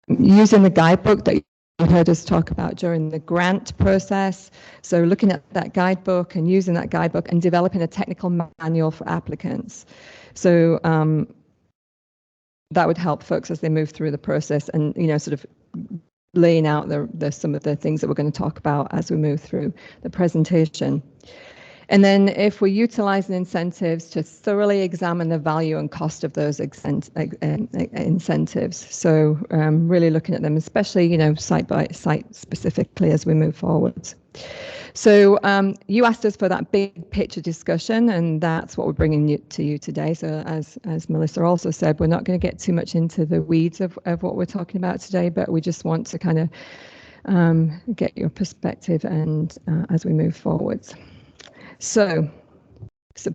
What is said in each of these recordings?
using the guidebook that you heard us talk about during the grant process. So looking at that guidebook and using that guidebook and developing a technical manual for applicants. So that would help folks as they move through the process and, sort of laying out some of the things that we're going to talk about as we move through the presentation. And then if we're utilizing incentives, to thoroughly examine the value and cost of those incentives. So really looking at them, especially, site by site specifically as we move forwards. So you asked us for that big picture discussion, and that's what we're bringing to you today. So as Melissa also said, we're not going to get too much into the weeds of what we're talking about today, but we just want to kind of get your perspective and as we move forwards. So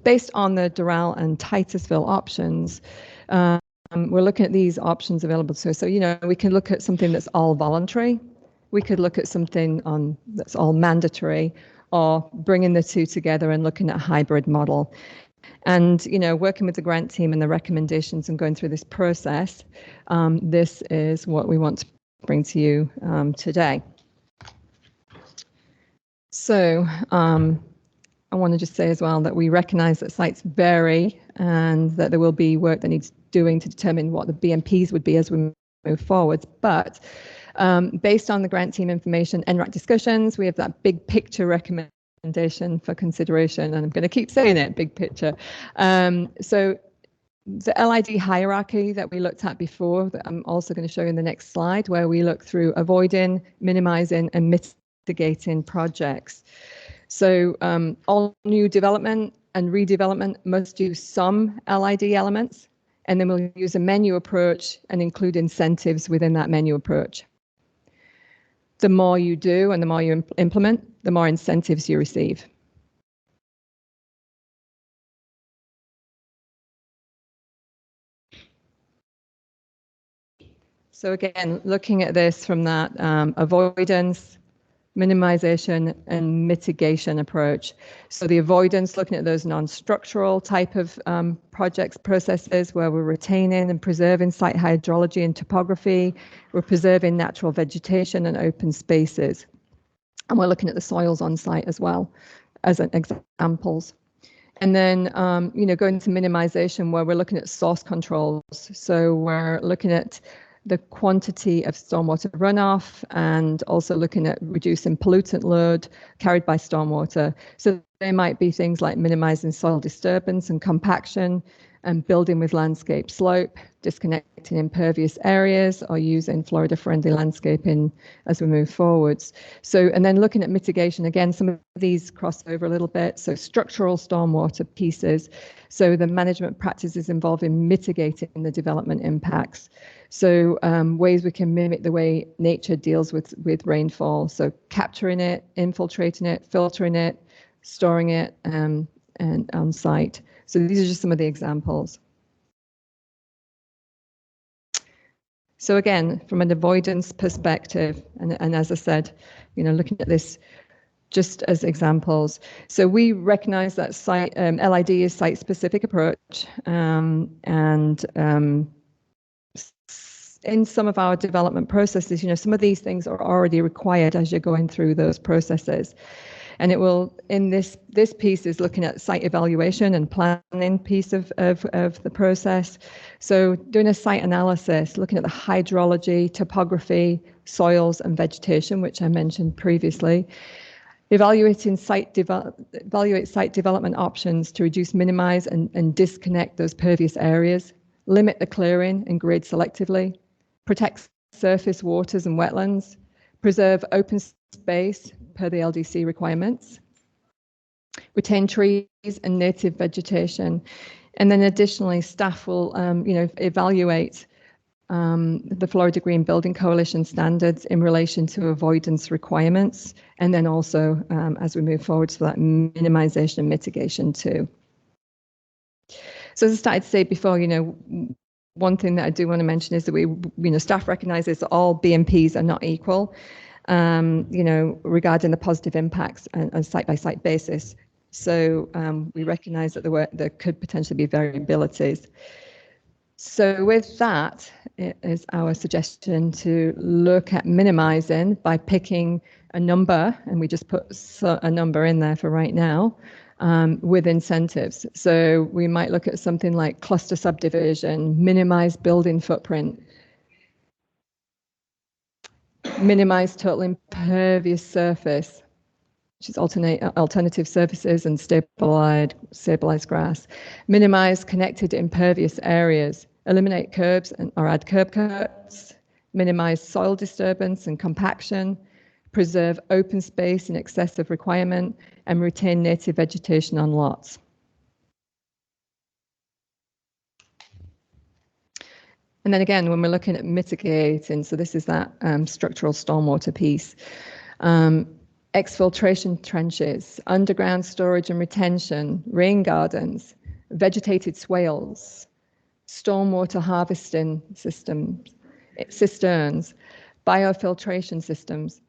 based on the Doral and Titusville options, we're looking at these options available to us. So, we can look at something that's all voluntary. We could look at something that's all mandatory, or bringing the two together and looking at a hybrid model. And, working with the grant team and the recommendations and going through this process, this is what we want to bring to you today. So, I want to just say as well that we recognize that sites vary and that there will be work that needs doing to determine what the BMPs would be as we move forward. But based on the grant team information, ENRAC discussions, we have that big picture recommendation for consideration, and I'm going to keep saying it, big picture. So the LID hierarchy that we looked at before, that I'm also going to show you in the next slide, where we look through avoiding, minimizing, and mitigating projects. So all new development and redevelopment must use some LID elements, and then we'll use a menu approach and include incentives within that menu approach. The more you do and the more you implement, the more incentives you receive. So again, looking at this from that avoidance, minimization and mitigation approach. So the avoidance, looking at those non-structural type of projects, processes where we're retaining and preserving site hydrology and topography, we're preserving natural vegetation and open spaces. And we're looking at the soils on site as well as examples. And then, going to minimization, where we're looking at source controls. So we're looking at the quantity of stormwater runoff and also looking at reducing pollutant load carried by stormwater. So they might be things like minimizing soil disturbance and compaction, and building with landscape slope, disconnecting impervious areas, or using Florida-friendly landscaping as we move forwards. So, and then looking at mitigation, again, some of these cross over a little bit. So structural stormwater pieces. So the management practices involving mitigating the development impacts. So ways we can mimic the way nature deals with rainfall. So capturing it, infiltrating it, filtering it, storing it, and on site. So these are just some of the examples. So again, from an avoidance perspective, and as I said, looking at this just as examples. So we recognize that site LID is site-specific approach, and in some of our development processes, some of these things are already required as you're going through those processes. And it will, in this piece is looking at site evaluation and planning piece of the process. So doing a site analysis, looking at the hydrology, topography, soils and vegetation, which I mentioned previously. Evaluating site development options to reduce, minimize and disconnect those pervious areas. Limit the clearing and grade selectively. Protect surface waters and wetlands. Preserve open space per the LDC requirements, retain trees and native vegetation, and then additionally staff will evaluate the Florida Green Building Coalition standards in relation to avoidance requirements, and then also as we move forward to that minimization and mitigation too. So as I started to say before, one thing that I do want to mention is that we, staff recognizes that all BMPs are not equal. Regarding the positive impacts on a site-by-site basis. So we recognize that there could potentially be variabilities. So with that, it is our suggestion to look at minimizing by picking a number, and we just put a number in there for right now, with incentives. So we might look at something like cluster subdivision, minimize building footprint, minimize total impervious surface, which is alternative surfaces and stabilized grass, minimize connected impervious areas, eliminate curbs or add curb cuts, minimize soil disturbance and compaction, preserve open space in excess of requirement, and retain native vegetation on lots. And then again, when we're looking at mitigating, so this is that structural stormwater piece. Exfiltration trenches, underground storage and retention, rain gardens, vegetated swales, stormwater harvesting systems, cisterns, biofiltration systems,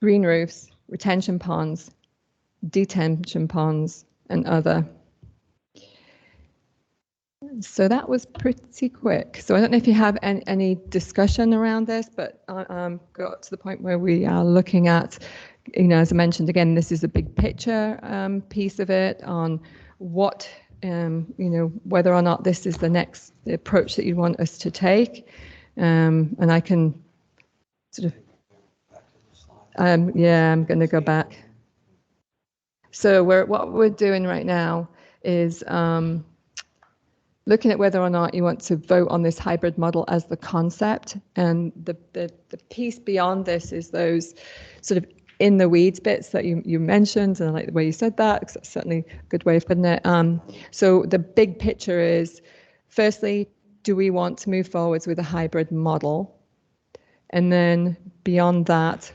green roofs, retention ponds, detention ponds, and other. So that was pretty quick. So I don't know if you have any discussion around this, but got to the point where we are looking at, as I mentioned, again, this is a big picture piece of it on what, whether or not this is the approach that you want us to take. And I can sort of, yeah, I'm going to go back. So what we're doing right now is looking at whether or not you want to vote on this hybrid model as the concept. And the piece beyond this is those sort of in the weeds bits that you mentioned, and I like the way you said that, because that's certainly a good way of putting it. So the big picture is, firstly, do we want to move forwards with a hybrid model? And then beyond that,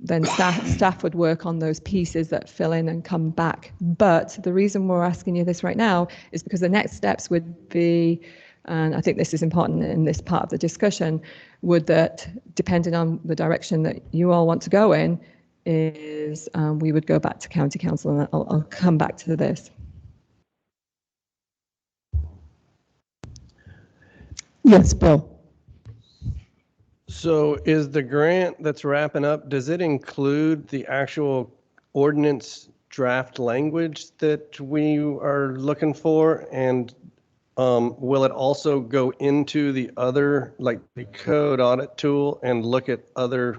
then staff would work on those pieces that fill in and come back. But the reason we're asking you this right now is because the next steps would be, and I think this is important in this part of the discussion, would that, depending on the direction that you all want to go in, is we would go back to County Council, and I'll come back to this. Yes, Bill. So is the grant that's wrapping up, does it include the actual ordinance draft language that we are looking for? And will it also go into the other, like the code audit tool, and look at other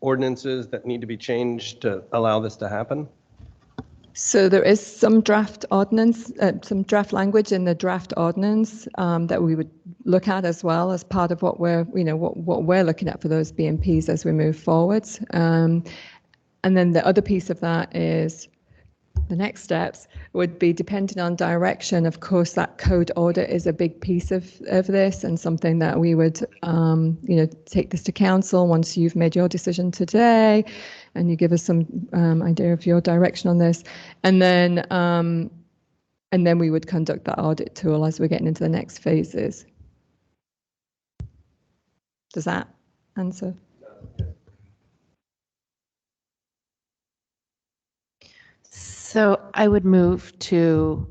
ordinances that need to be changed to allow this to happen? So there is some draft ordinance, some draft language in the draft ordinance that we would look at as well as part of what we're, what we're looking at for those BMPs as we move forwards. And then the other piece of that is the next steps would be depending on direction. Of course, that code audit is a big piece of this, and something that we would, take this to council once you've made your decision today, and you give us some idea of your direction on this, and then we would conduct that audit tool as we're getting into the next phases. Does that answer? So I would move to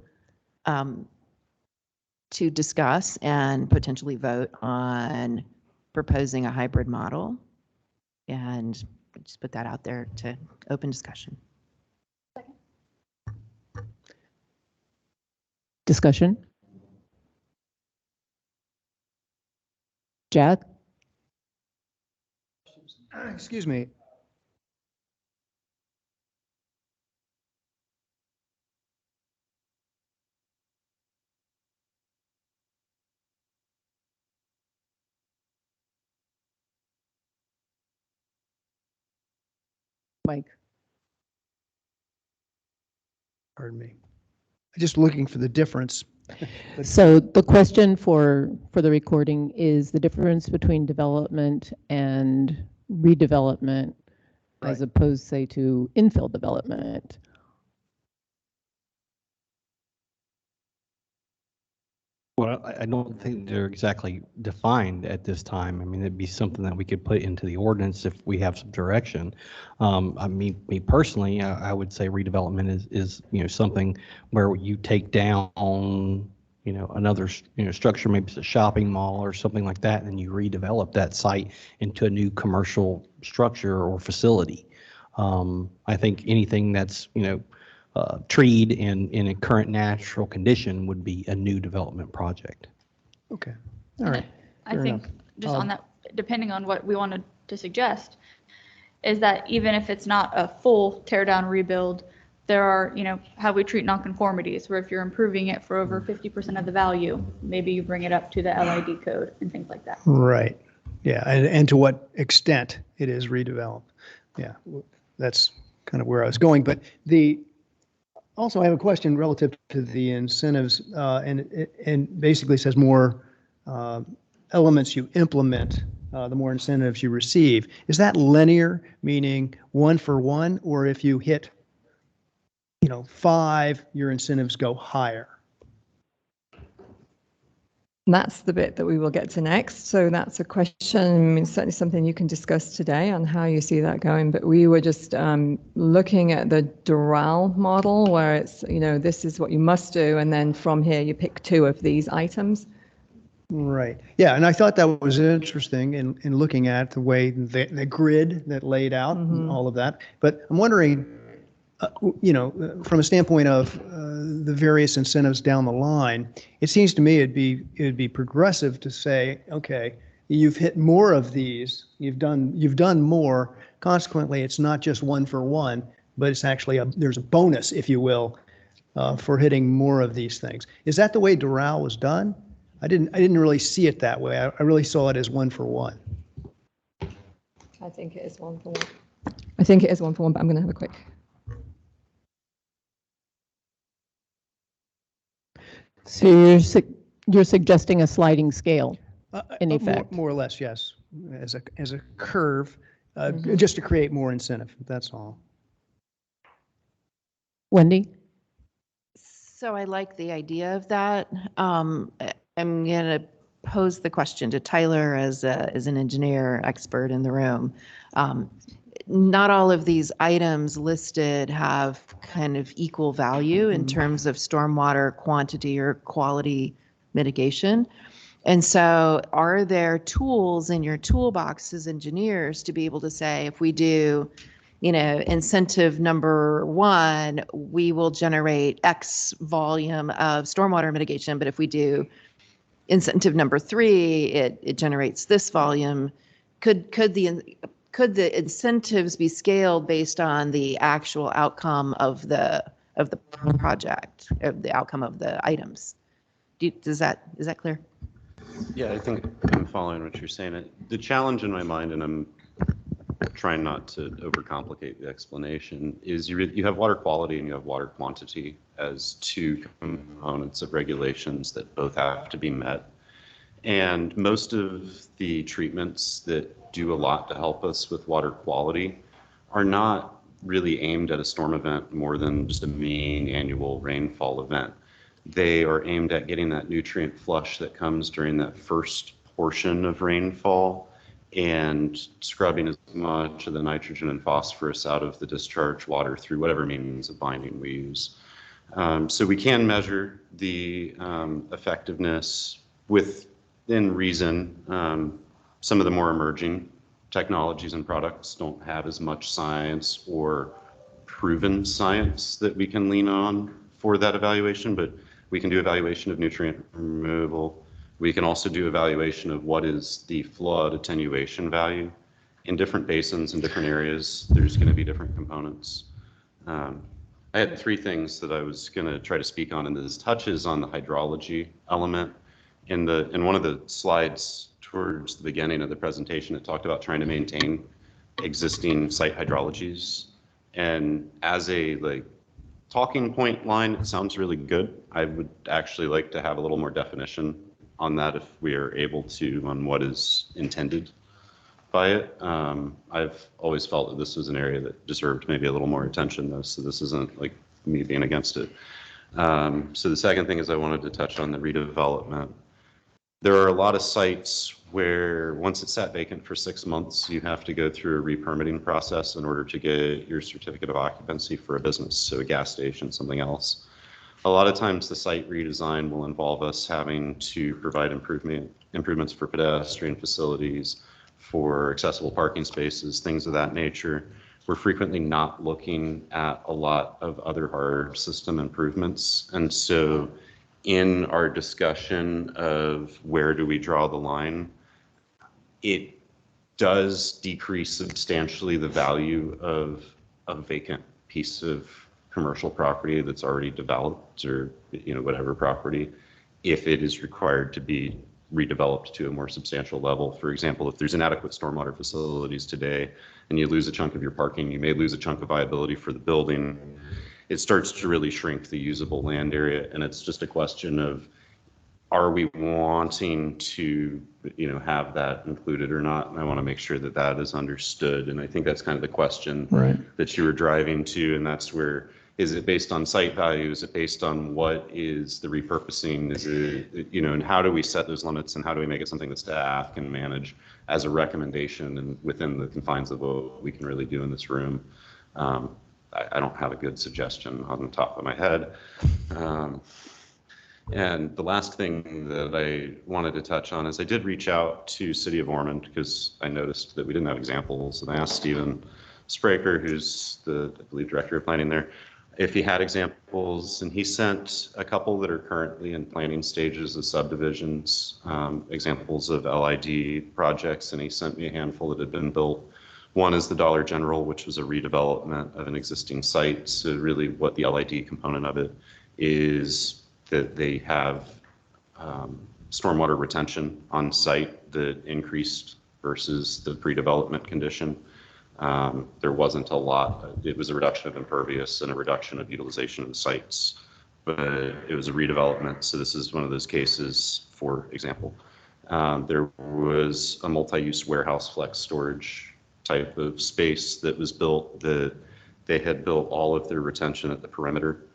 discuss and potentially vote on proposing a hybrid model, and just put that out there to open discussion. Discussion. Jack? Excuse me. Mike. Pardon me. Just looking for the difference. So the question for the recording is the difference between development and redevelopment, Right. as opposed, say, to infill development. Well, I don't think they're exactly defined at this time. I mean, it'd be something that we could put into the ordinance if we have some direction. I mean, me personally, I would say redevelopment is something where you take down another, structure, maybe it's a shopping mall or something like that, and then you redevelop that site into a new commercial structure or facility. I think anything that's, treed in a current natural condition would be a new development project. Okay, all right. I Fair think enough. just on that, depending on what we wanted to suggest, is that even if it's not a full tear down rebuild, there are, how we treat nonconformities, where if you're improving it for over 50% of the value, maybe you bring it up to the LID code and things like that. Right. Yeah, and to what extent it is redeveloped. Yeah, that's kind of where I was going. But also I have a question relative to the incentives, and basically says more elements you implement, the more incentives you receive. Is that linear, meaning 1 for 1, or if you hit 5, your incentives go higher? That's the bit that we will get to next. So that's a question, certainly something you can discuss today on how you see that going. But we were just looking at the Doral model, where it's, this is what you must do. And then from here, you pick 2 of these items. Right. Yeah, and I thought that was interesting in looking at the way the grid that laid out and all of that. But I'm wondering, from a standpoint of the various incentives down the line, it seems to me it'd be progressive to say, okay, you've hit more of these, you've done more. Consequently, it's not just 1 for 1, but it's actually there's a bonus, if you will, for hitting more of these things. Is that the way Doral was done? I didn't really see it that way. I really saw it as 1 for 1. I think it is 1 for 1. I think it is 1 for 1, but I'm going to have a quick. So you're suggesting a sliding scale, in effect? More or less, yes, as a curve, just to create more incentive. That's all. Wendy? So I like the idea of that. I'm going to pose the question to Tyler as an engineer expert in the room. Not all of these items listed have kind of equal value in terms of stormwater quantity or quality mitigation. And so are there tools in your toolbox as engineers to be able to say, if we do, incentive number 1, we will generate X volume of stormwater mitigation, but if we do incentive number 3, it generates this volume. Could the incentives be scaled based on the actual outcome of the project, of the outcome of the items? Is that clear? Yeah, I think I'm following what you're saying. The challenge in my mind, and I'm trying not to overcomplicate the explanation, is you have water quality and you have water quantity as 2 components of regulations that both have to be met. And most of the treatments that do a lot to help us with water quality are not really aimed at a storm event more than just a mean annual rainfall event. They are aimed at getting that nutrient flush that comes during that first portion of rainfall and scrubbing as much of the nitrogen and phosphorus out of the discharge water through whatever means of binding we use. So we can measure the effectiveness within reason. Some of the more emerging technologies and products don't have as much science or proven science that we can lean on for that evaluation, but we can do evaluation of nutrient removal. We can also do evaluation of what is the flood attenuation value. In different basins and different areas, there's going to be different components. I had 3 things that I was going to try to speak on, and this touches on the hydrology element. In one of the slides towards the beginning of the presentation, it talked about trying to maintain existing site hydrologies. And as a talking point line, it sounds really good. I would actually like to have a little more definition on that if we are able to, on what is intended by it. I've always felt that this was an area that deserved maybe a little more attention though, so this isn't like me being against it. So the second thing is I wanted to touch on the redevelopment. There are a lot of sites where once it's sat vacant for 6 months, you have to go through a re-permitting process in order to get your certificate of occupancy for a business, so a gas station, something else. A lot of times the site redesign will involve us having to provide improvements for pedestrian facilities, for accessible parking spaces, things of that nature. We're frequently not looking at a lot of other hard system improvements. And so in our discussion of where do we draw the line, it does decrease substantially the value of a vacant piece of commercial property that's already developed, or whatever property, if it is required to be redeveloped to a more substantial level. For example, if there's inadequate stormwater facilities today and you lose a chunk of your parking, you may lose a chunk of viability for the building. It starts to really shrink the usable land area, and it's just a question of, are we wanting to have that included or not? And I want to make sure that that is understood. And I think that's kind of the question that you were driving to. And that's where, is it based on site value? Is it based on what is the repurposing? Is it, and how do we set those limits, and how do we make it something that staff can manage as a recommendation and within the confines of what we can really do in this room? I don't have a good suggestion on the top of my head. And the last thing that I wanted to touch on is I did reach out to City of Ormond because I noticed that we didn't have examples, and I asked Stephen Spraker, who's the, I believe, director of planning there, if he had examples, and he sent a couple that are currently in planning stages of subdivisions, examples of LID projects, and he sent me a handful that had been built. One is the Dollar General, which was a redevelopment of an existing site. So really what the LID component of it is that they have stormwater retention on site that increased versus the pre-development condition. There wasn't a lot. It was a reduction of impervious and a reduction of utilization of the sites, but it was a redevelopment. So this is one of those cases, for example. There was a multi-use warehouse flex storage type of space that was built, that they had built all of their retention at the perimeter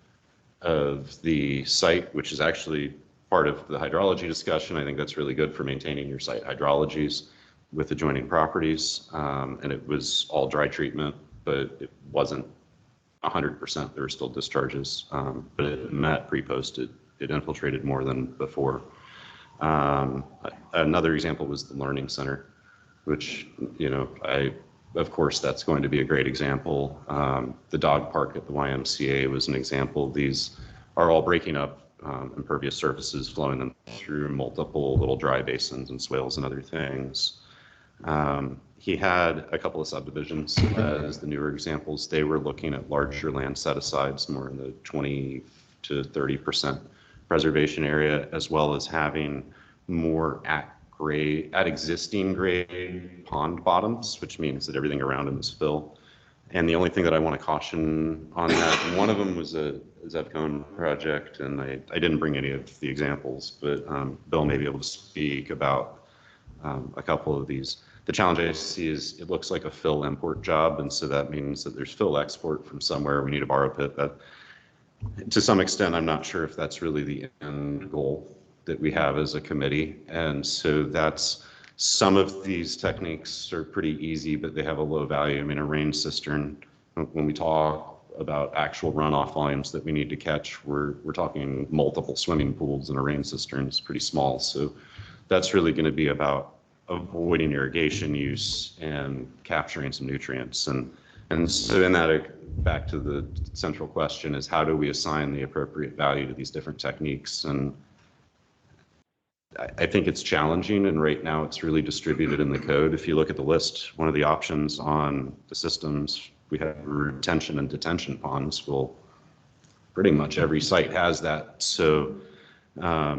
of the site, which is actually part of the hydrology discussion. I think that's really good for maintaining your site hydrologies with adjoining properties. And it was all dry treatment, but it wasn't 100%. There were still discharges, but it met pre-post. It infiltrated more than before. Another example was the Learning Center, which, of course, that's going to be a great example. The dog park at the YMCA was an example. These are all breaking up impervious surfaces, flowing them through multiple little dry basins and swales and other things. He had a couple of subdivisions as the newer examples. They were looking at larger land set-asides, more in the 20 to 30% preservation area, as well as having more at existing grade pond bottoms, which means that everything around them is fill. And the only thing that I want to caution on that, one of them was a Zevcon project, and I didn't bring any of the examples, but Bill may be able to speak about a couple of these. The challenge I see is it looks like a fill import job, and so that means that there's fill export from somewhere. We need a borrow pit. That, to some extent, I'm not sure if that's really the end goal that we have as a committee. And so that's, some of these techniques are pretty easy, but they have a low value. I mean, a rain cistern, when we talk about actual runoff volumes that we need to catch, we're talking multiple swimming pools, and a rain cistern is pretty small. So that's really going to be about avoiding irrigation use and capturing some nutrients. And so in that, back to the central question is, how do we assign the appropriate value to these different techniques? And I think it's challenging, and right now it's really distributed in the code. If you look at the list, one of the options on the systems, we have retention and detention ponds. Well, pretty much every site has that. So, I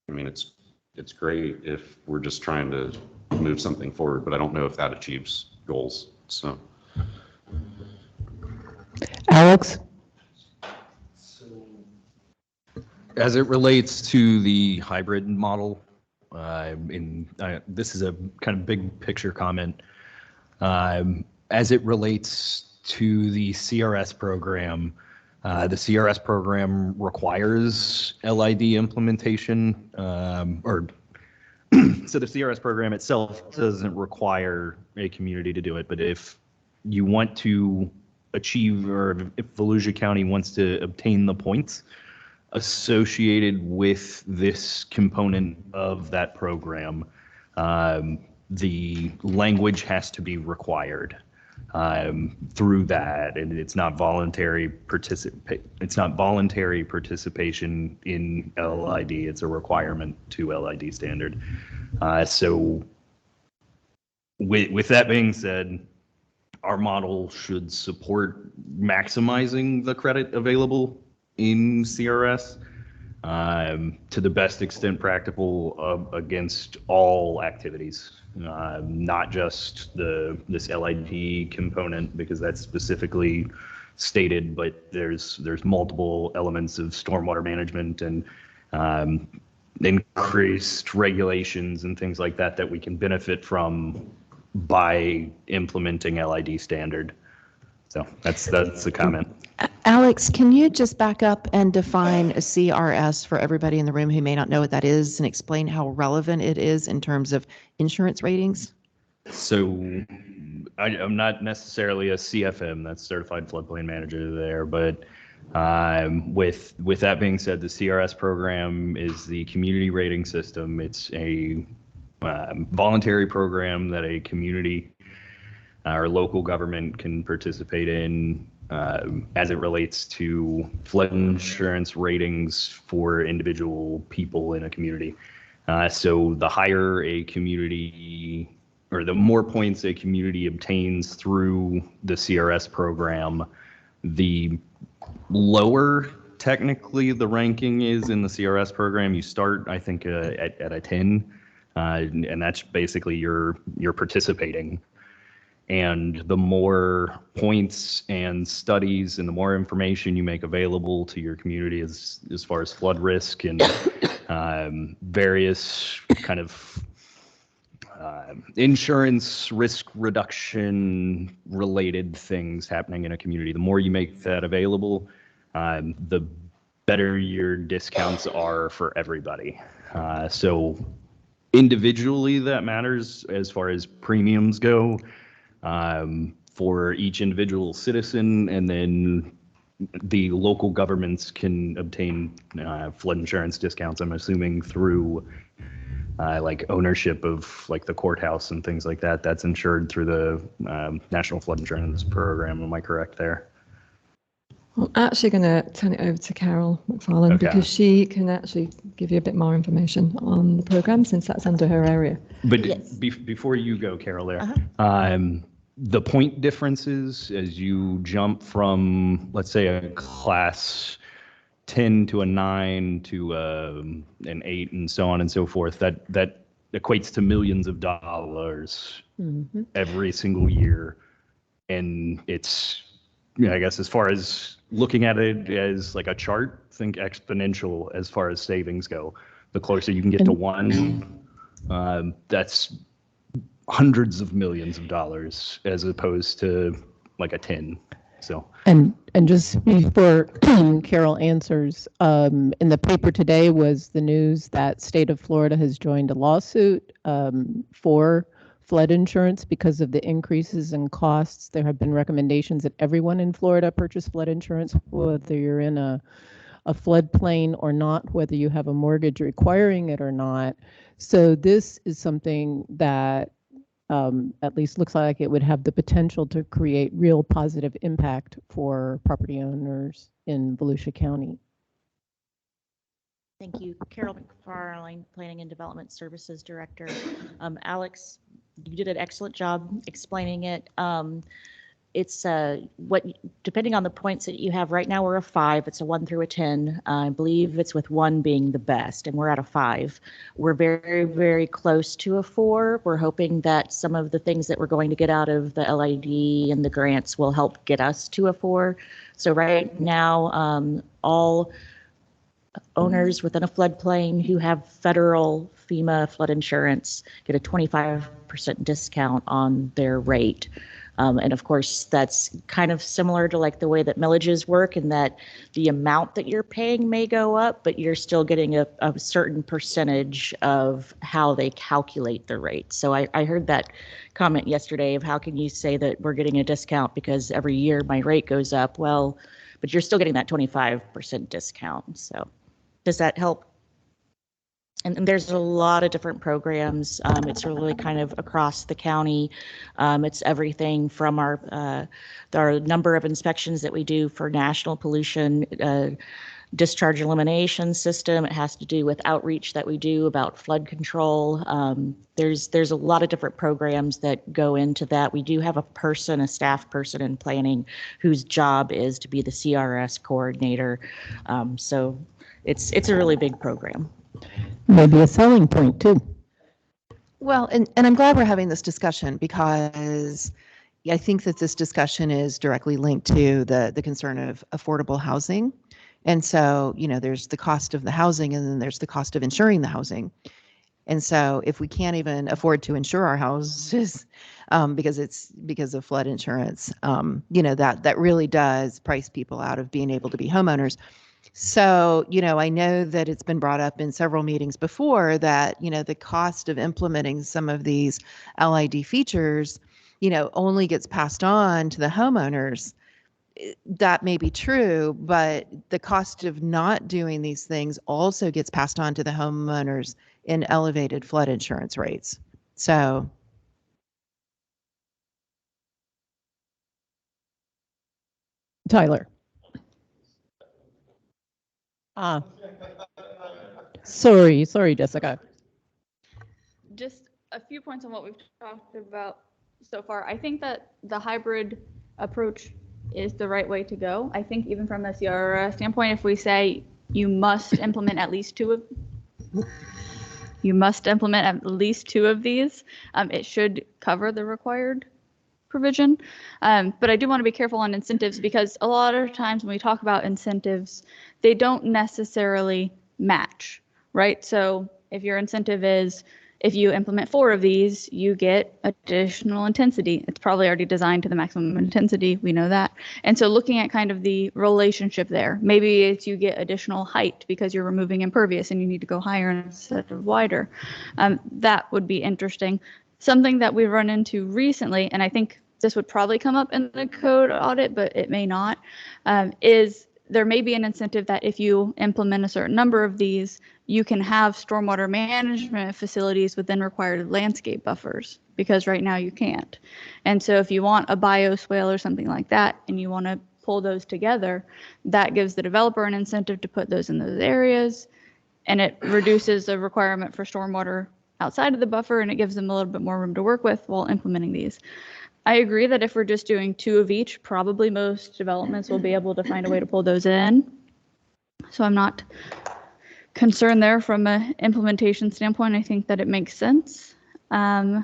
mean, it's great if we're just trying to move something forward, but I don't know if that achieves goals. So, Alex? As it relates to the hybrid model, this is a kind of big picture comment. As it relates to the CRS program, the CRS program requires LID implementation, so the CRS program itself doesn't require a community to do it, but if you want to achieve, or if Volusia County wants to obtain the points associated with this component of that program, the language has to be required through that, and it's not voluntary participation in LID. It's a requirement to LID standard. So with that being said, our model should support maximizing the credit available in CRS to the best extent practical against all activities, not just this LID component, because that's specifically stated, but there's multiple elements of stormwater management and increased regulations and things like that that we can benefit from by implementing LID standard. So that's the comment. Alex, can you just back up and define a CRS for everybody in the room who may not know what that is, and explain how relevant it is in terms of insurance ratings? So I'm not necessarily a CFM, that's Certified Floodplain Manager there, but with that being said, the CRS program is the community rating system. It's a voluntary program that a community or local government can participate in as it relates to flood insurance ratings for individual people in a community. So the higher a community, or the more points a community obtains through the CRS program, the lower technically the ranking is in the CRS program. You start, I think, at a 10, and that's basically you're participating. And the more points and studies and the more information you make available to your community as far as flood risk and various kind of insurance risk reduction related things happening in a community, the more you make that available, the better your discounts are for everybody. So individually that matters as far as premiums go. For each individual citizen, and then the local governments can obtain flood insurance discounts, I'm assuming through like ownership of like the courthouse and things like that. That's insured through the National Flood Insurance Program. Am I correct there? I'm actually going to turn it over to Carol McFarland, Okay. because she can actually give you a bit more information on the program, since that's under her area. But Yes. before you go, Carol, there, the point differences as you jump from, let's say, a class 10 to a 9 to an 8 and so on and so forth, that equates to millions of dollars every single year. And it's, I guess, as far as looking at it as like a chart, think exponential as far as savings go. The closer you can get to 1, that's hundreds of millions of dollars as opposed to like a 10. So And just before Carol answers, in the paper today was the news that state of Florida has joined a lawsuit for flood insurance because of the increases in costs. There have been recommendations that everyone in Florida purchase flood insurance, whether you're in a floodplain or not, whether you have a mortgage requiring it or not. So this is something that at least looks like it would have the potential to create real positive impact for property owners in Volusia County. Thank you. Carol McFarland, Planning and Development Services Director. Alex, you did an excellent job explaining it. It's depending on the points that you have right now, we're a 5. It's a 1 through a 10. I believe it's with 1 being the best, and we're at a 5. We're very, very close to a 4. We're hoping that some of the things that we're going to get out of the LID and the grants will help get us to a 4. So right now, all owners within a floodplain who have federal FEMA flood insurance get a 25% discount on their rate. And of course, that's kind of similar to like the way that millages work, in that the amount that you're paying may go up, but you're still getting a certain percentage of how they calculate the rate. So I heard that comment yesterday of how can you say that we're getting a discount because every year my rate goes up? Well, but you're still getting that 25% discount. So does that help? And there's a lot of different programs. It's really kind of across the county. It's everything from our number of inspections that we do for national pollution discharge elimination system. It has to do with outreach that we do about flood control. There's a lot of different programs that go into that. We do have a staff person in planning whose job is to be the CRS coordinator. So it's a really big program. Maybe a selling point too. Well, and I'm glad we're having this discussion, because I think that this discussion is directly linked to the concern of affordable housing. And so, there's the cost of the housing, and then there's the cost of insuring the housing. And so if we can't even afford to insure our houses because of flood insurance, that really does price people out of being able to be homeowners. So, I know that it's been brought up in several meetings before that, the cost of implementing some of these LID features, only gets passed on to the homeowners. That may be true, but the cost of not doing these things also gets passed on to the homeowners in elevated flood insurance rates. So. Tyler. Sorry, Jessica. Just a few points on what we've talked about so far. I think that the hybrid approach is the right way to go. I think even from the CRS standpoint, if we say you must implement at least two of these, it should cover the required provision. But I do want to be careful on incentives, because a lot of times when we talk about incentives, they don't necessarily match, right? So if your incentive is, if you implement 4 of these, you get additional intensity. It's probably already designed to the maximum intensity. We know that. And so looking at kind of the relationship there, maybe it's you get additional height because you're removing impervious and you need to go higher instead of wider. That would be interesting. Something that we've run into recently, and I think this would probably come up in the code audit, but it may not, is there may be an incentive that if you implement a certain number of these, you can have stormwater management facilities within required landscape buffers, because right now you can't. And so if you want a bioswale or something like that, and you want to pull those together, that gives the developer an incentive to put those in those areas, and it reduces the requirement for stormwater outside of the buffer, and it gives them a little bit more room to work with while implementing these. I agree that if we're just doing 2 of each, probably most developments will be able to find a way to pull those in. So I'm not concerned there from an implementation standpoint. I think that it makes sense. And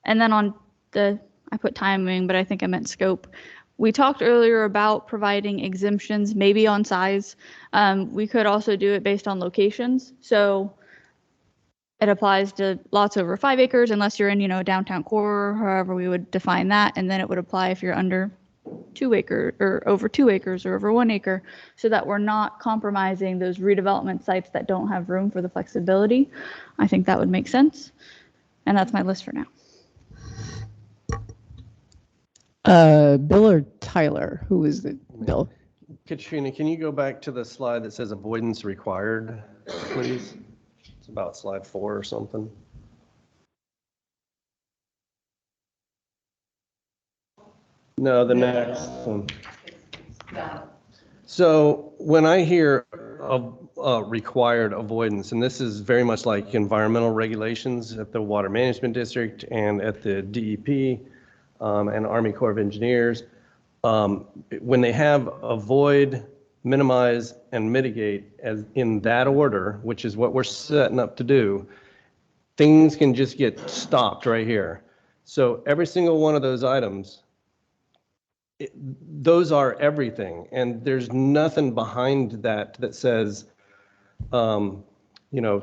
then on I put timing, but I think I meant scope. We talked earlier about providing exemptions, maybe on size. We could also do it based on locations. So it applies to lots over 5 acres, unless you're in, a downtown core, however we would define that. And then it would apply if you're under 2 acres or over 2 acres or over 1 acre, so that we're not compromising those redevelopment sites that don't have room for the flexibility. I think that would make sense. And that's my list for now. Bill or Tyler? Who is it? Bill? Katrina, can you go back to the slide that says avoidance required, please? It's about slide 4 or something. No, the next one. So when I hear of required avoidance, and this is very much like environmental regulations at the Water Management District and at the DEP and Army Corps of Engineers, when they have avoid, minimize, and mitigate as in that order, which is what we're setting up to do, things can just get stopped right here. So every single one of those items, those are everything, and there's nothing behind that says,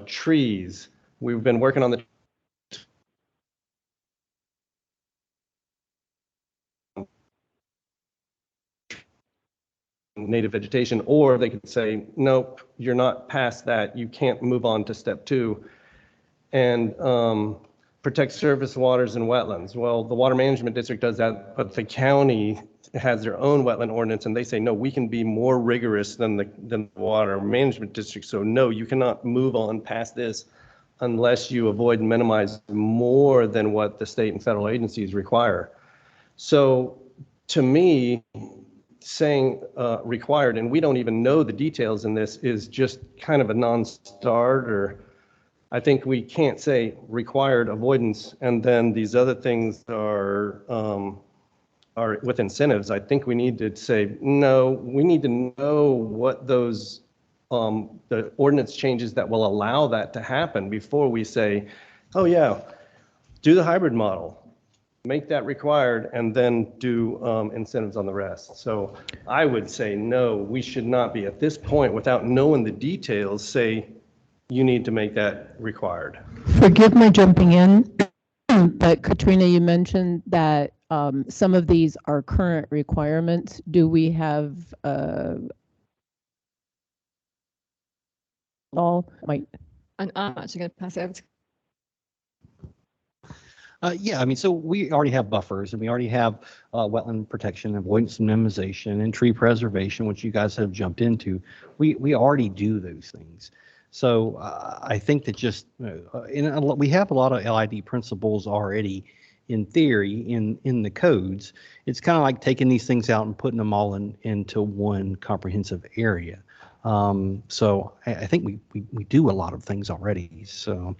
trees. We've been working on the native vegetation, or they could say, nope, you're not past that. You can't move on to step 2. And protect surface waters and wetlands. Well, the Water Management District does that, but the county has their own wetland ordinance, and they say, no, we can be more rigorous than the Water Management District. So no, you cannot move on past this unless you avoid and minimize more than what the state and federal agencies require. So to me, saying required, and we don't even know the details in this, is just kind of a non-starter. I think we can't say required avoidance and then these other things are with incentives. I think we need to say, no, we need to know what those, the ordinance changes that will allow that to happen before we say, oh yeah, do the hybrid model, make that required, and then do incentives on the rest. So I would say, no, we should not be at this point, without knowing the details, say, you need to make that required. Forgive my jumping in, but Katrina, you mentioned that some of these are current requirements. Do we have all? And I'm actually going to pass it over to. Yeah, I mean, so we already have buffers and we already have wetland protection, avoidance and minimization, and tree preservation, which you guys have jumped into. We already do those things. So I think that just, we have a lot of LID principles already in theory in the codes. It's kind of like taking these things out and putting them all into one comprehensive area. So I think we do a lot of things already. So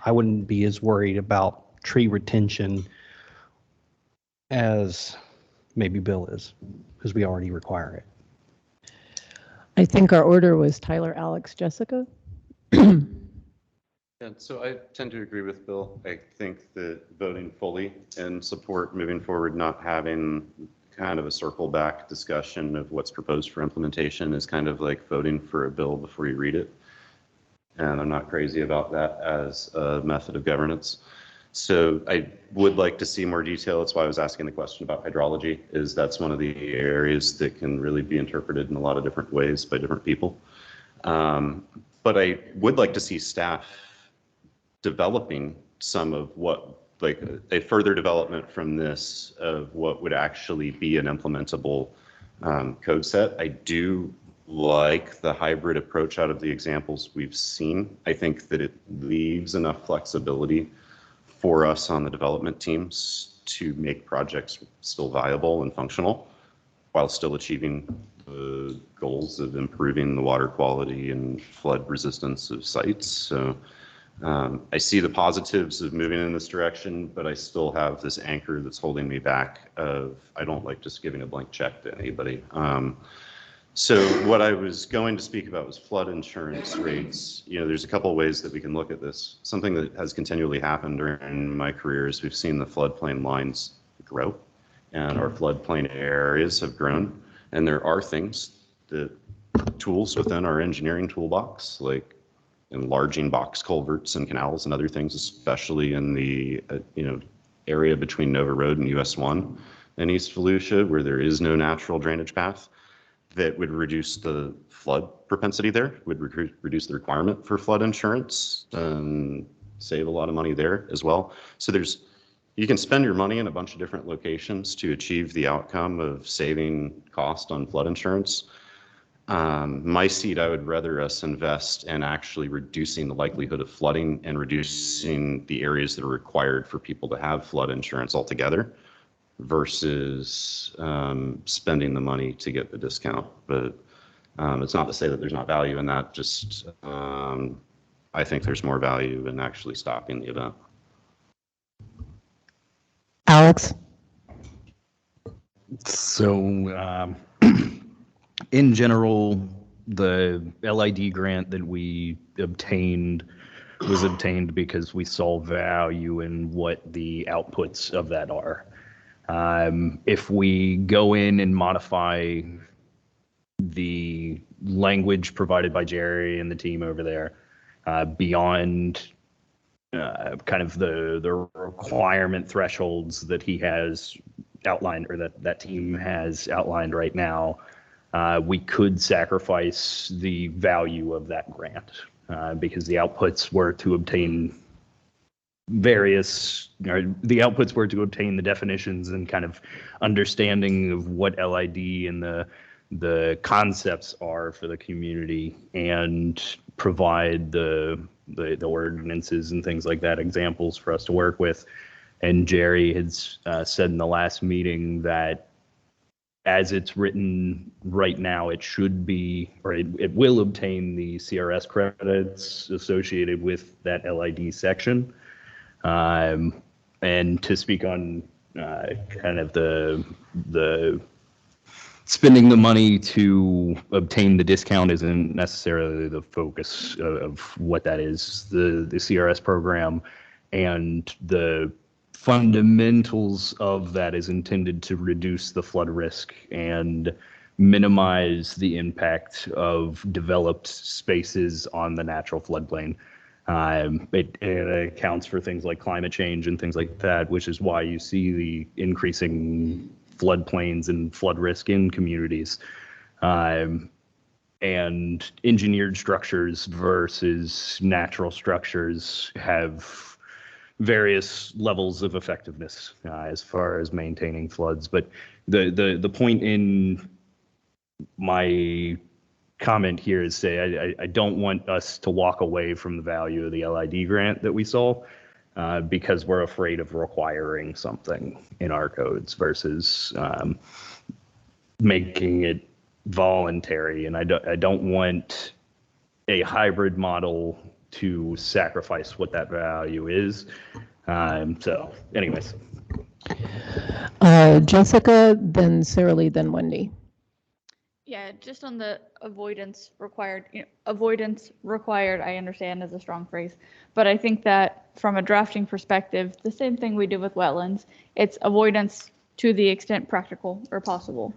I wouldn't be as worried about tree retention as maybe Bill is, because we already require it. I think our order was Tyler, Alex, Jessica. Yeah, so I tend to agree with Bill. I think that voting fully in support moving forward, not having kind of a circle back discussion of what's proposed for implementation is kind of like voting for a bill before you read it. And I'm not crazy about that as a method of governance. So I would like to see more detail. That's why I was asking the question about hydrology, is that's one of the areas that can really be interpreted in a lot of different ways by different people. But I would like to see staff developing some of what, like a further development from this of what would actually be an implementable code set. I do like the hybrid approach out of the examples we've seen. I think that it leaves enough flexibility for us on the development teams to make projects still viable and functional while still achieving the goals of improving the water quality and flood resistance of sites. So I see the positives of moving in this direction, but I still have this anchor that's holding me back of, I don't like just giving a blank check to anybody. So what I was going to speak about was flood insurance rates. You know, there's a couple of ways that we can look at this. Something that has continually happened during my career is we've seen the floodplain lines grow and our floodplain areas have grown. And there are things, that tools within our engineering toolbox, like enlarging box culverts and canals and other things, especially in the area between Nova Road and US 1 in East Volusia, where there is no natural drainage path, that would reduce the flood propensity there, would reduce the requirement for flood insurance and save a lot of money there as well. So you can spend your money in a bunch of different locations to achieve the outcome of saving cost on flood insurance. My seat, I would rather us invest in actually reducing the likelihood of flooding and reducing the areas that are required for people to have flood insurance altogether, versus spending the money to get the discount. But it's not to say that there's not value in that, just I think there's more value in actually stopping the event. Alex? So in general, the LID grant that we obtained was obtained because we saw value in what the outputs of that are. If we go in and modify the language provided by Jerry and the team over there beyond kind of the requirement thresholds that he has outlined, or that team has outlined right now, we could sacrifice the value of that grant because the outputs were to obtain the definitions and kind of understanding of what LID and the concepts are for the community, and provide the ordinances and things like that, examples for us to work with. And Jerry has said in the last meeting that as it's written right now, it should be, or it will obtain the CRS credits associated with that LID section. And to speak on kind of the spending the money to obtain the discount isn't necessarily the focus of what that is. The CRS program and the fundamentals of that is intended to reduce the flood risk and minimize the impact of developed spaces on the natural floodplain. It accounts for things like climate change and things like that, which is why you see the increasing floodplains and flood risk in communities. And engineered structures versus natural structures have various levels of effectiveness as far as maintaining floods. But the point in my comment here is say I don't want us to walk away from the value of the LID grant that we saw because we're afraid of requiring something in our codes versus making it voluntary. And I don't want a hybrid model to sacrifice what that value is. So anyways. Jessica, then Sarah Lee, then Wendy. Yeah, just on the avoidance required, avoidance required, I understand is a strong phrase, but I think that from a drafting perspective, the same thing we do with wetlands, it's avoidance to the extent practical or possible.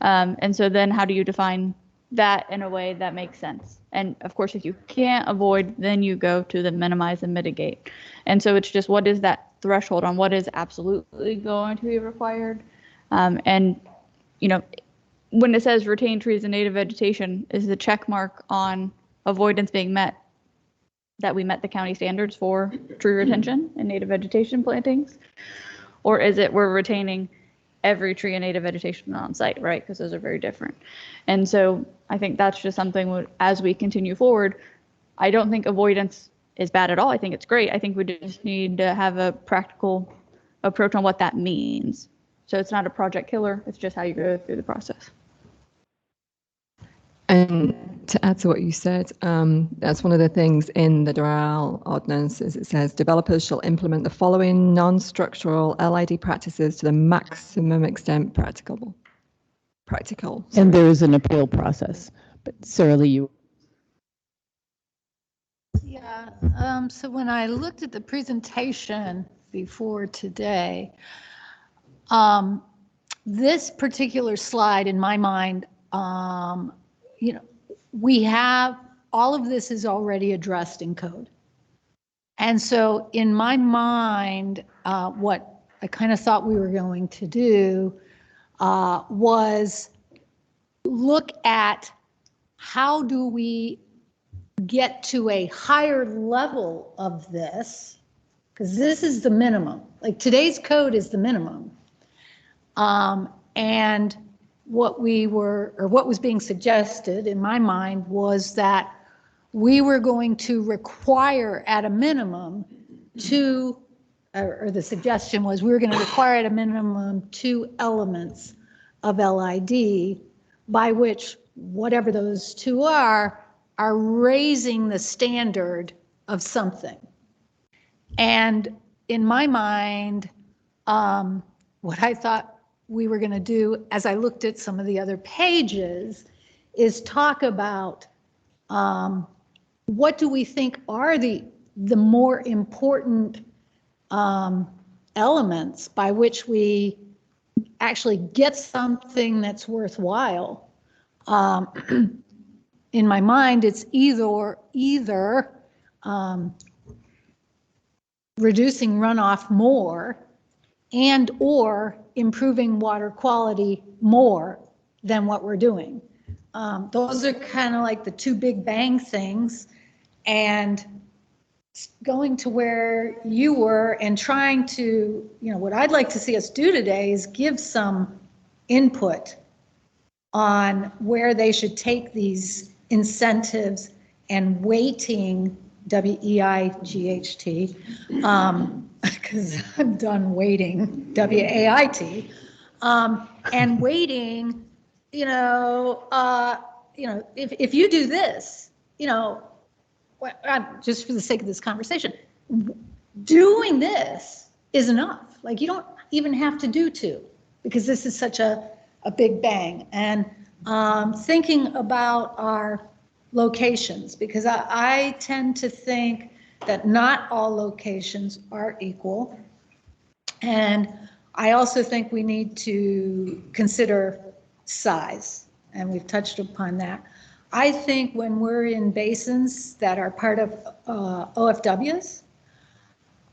And so then how do you define that in a way that makes sense? And of course, if you can't avoid, then you go to the minimize and mitigate. And so it's just, what is that threshold on what is absolutely going to be required? And, when it says retain trees and native vegetation, is the check mark on avoidance being met that we met the county standards for tree retention and native vegetation plantings? Or is it we're retaining every tree and native vegetation on site, right? Because those are very different. And so I think that's just something as we continue forward, I don't think avoidance is bad at all. I think it's great. I think we just need to have a practical approach on what that means. So it's not a project killer. It's just how you go through the process. And to add to what you said, that's one of the things in the Doral ordinance is it says developers shall implement the following non-structural LID practices to the maximum extent practicable. And there is an appeal process. But Sarah Lee, you. Yeah, so when I looked at the presentation before today, this particular slide in my mind, we have all of this is already addressed in code. And so in my mind, what I kind of thought we were going to do was look at how do we get to a higher level of this, because this is the minimum. Like today's code is the minimum. And what was being suggested in my mind was that we were going to require at a minimum or the suggestion was we were going to require at a minimum 2 elements of LID, by which whatever those 2 are raising the standard of something. And in my mind, what I thought we were going to do, as I looked at some of the other pages, is talk about what do we think are the more important elements by which we actually get something that's worthwhile. In my mind, it's either reducing runoff more and or improving water quality more than what we're doing. Those are kind of like the two big bang things. And going to where you were and trying to, what I'd like to see us do today is give some input on where they should take these incentives and weighting, WEIGHT, because I'm done waiting, WAIT, and weighting, if you do this, just for the sake of this conversation, doing this is enough. Like, you don't even have to do two, because this is such a big bang. And thinking about our locations, because I tend to think that not all locations are equal. And I also think we need to consider size, and we've touched upon that. I think when we're in basins that are part of OFWs,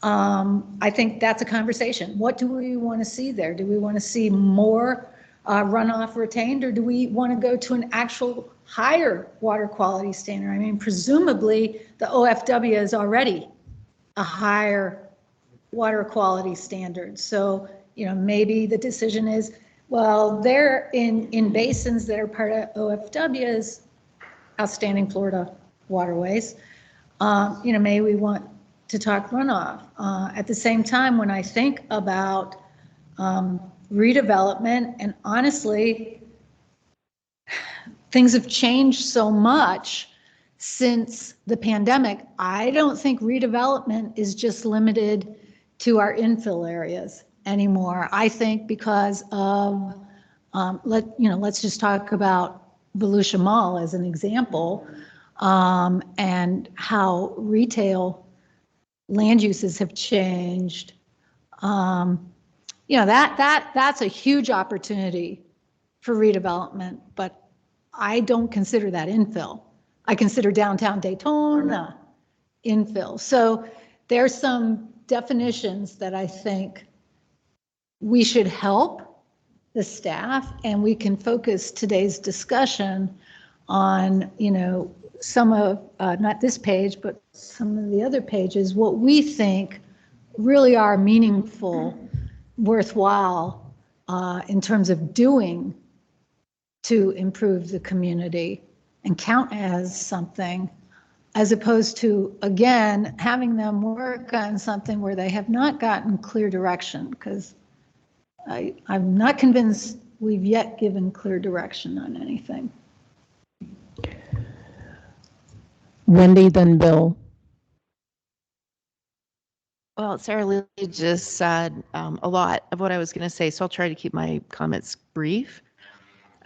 I think that's a conversation. What do we want to see there? Do we want to see more runoff retained, or do we want to go to an actual higher water quality standard? I mean, presumably the OFW is already a higher water quality standard. So, maybe the decision is, well, they're in basins that are part of OFWs, outstanding Florida waterways. Maybe we want to talk runoff. At the same time, when I think about redevelopment, and honestly, things have changed so much since the pandemic. I don't think redevelopment is just limited to our infill areas anymore. I think because of, let's just talk about Volusia Mall as an example, and how retail land uses have changed. That's a huge opportunity for redevelopment, but I don't consider that infill. I consider downtown Daytona infill. So there's some definitions that I think we should help the staff, and we can focus today's discussion on, some of, not this page, but some of the other pages, what we think really are meaningful, worthwhile in terms of doing to improve the community and count as something, as opposed to, again, having them work on something where they have not gotten clear direction, because I'm not convinced we've yet given clear direction on anything. Wendy, then Bill. Well, Sarah Lee just said a lot of what I was going to say, so I'll try to keep my comments brief.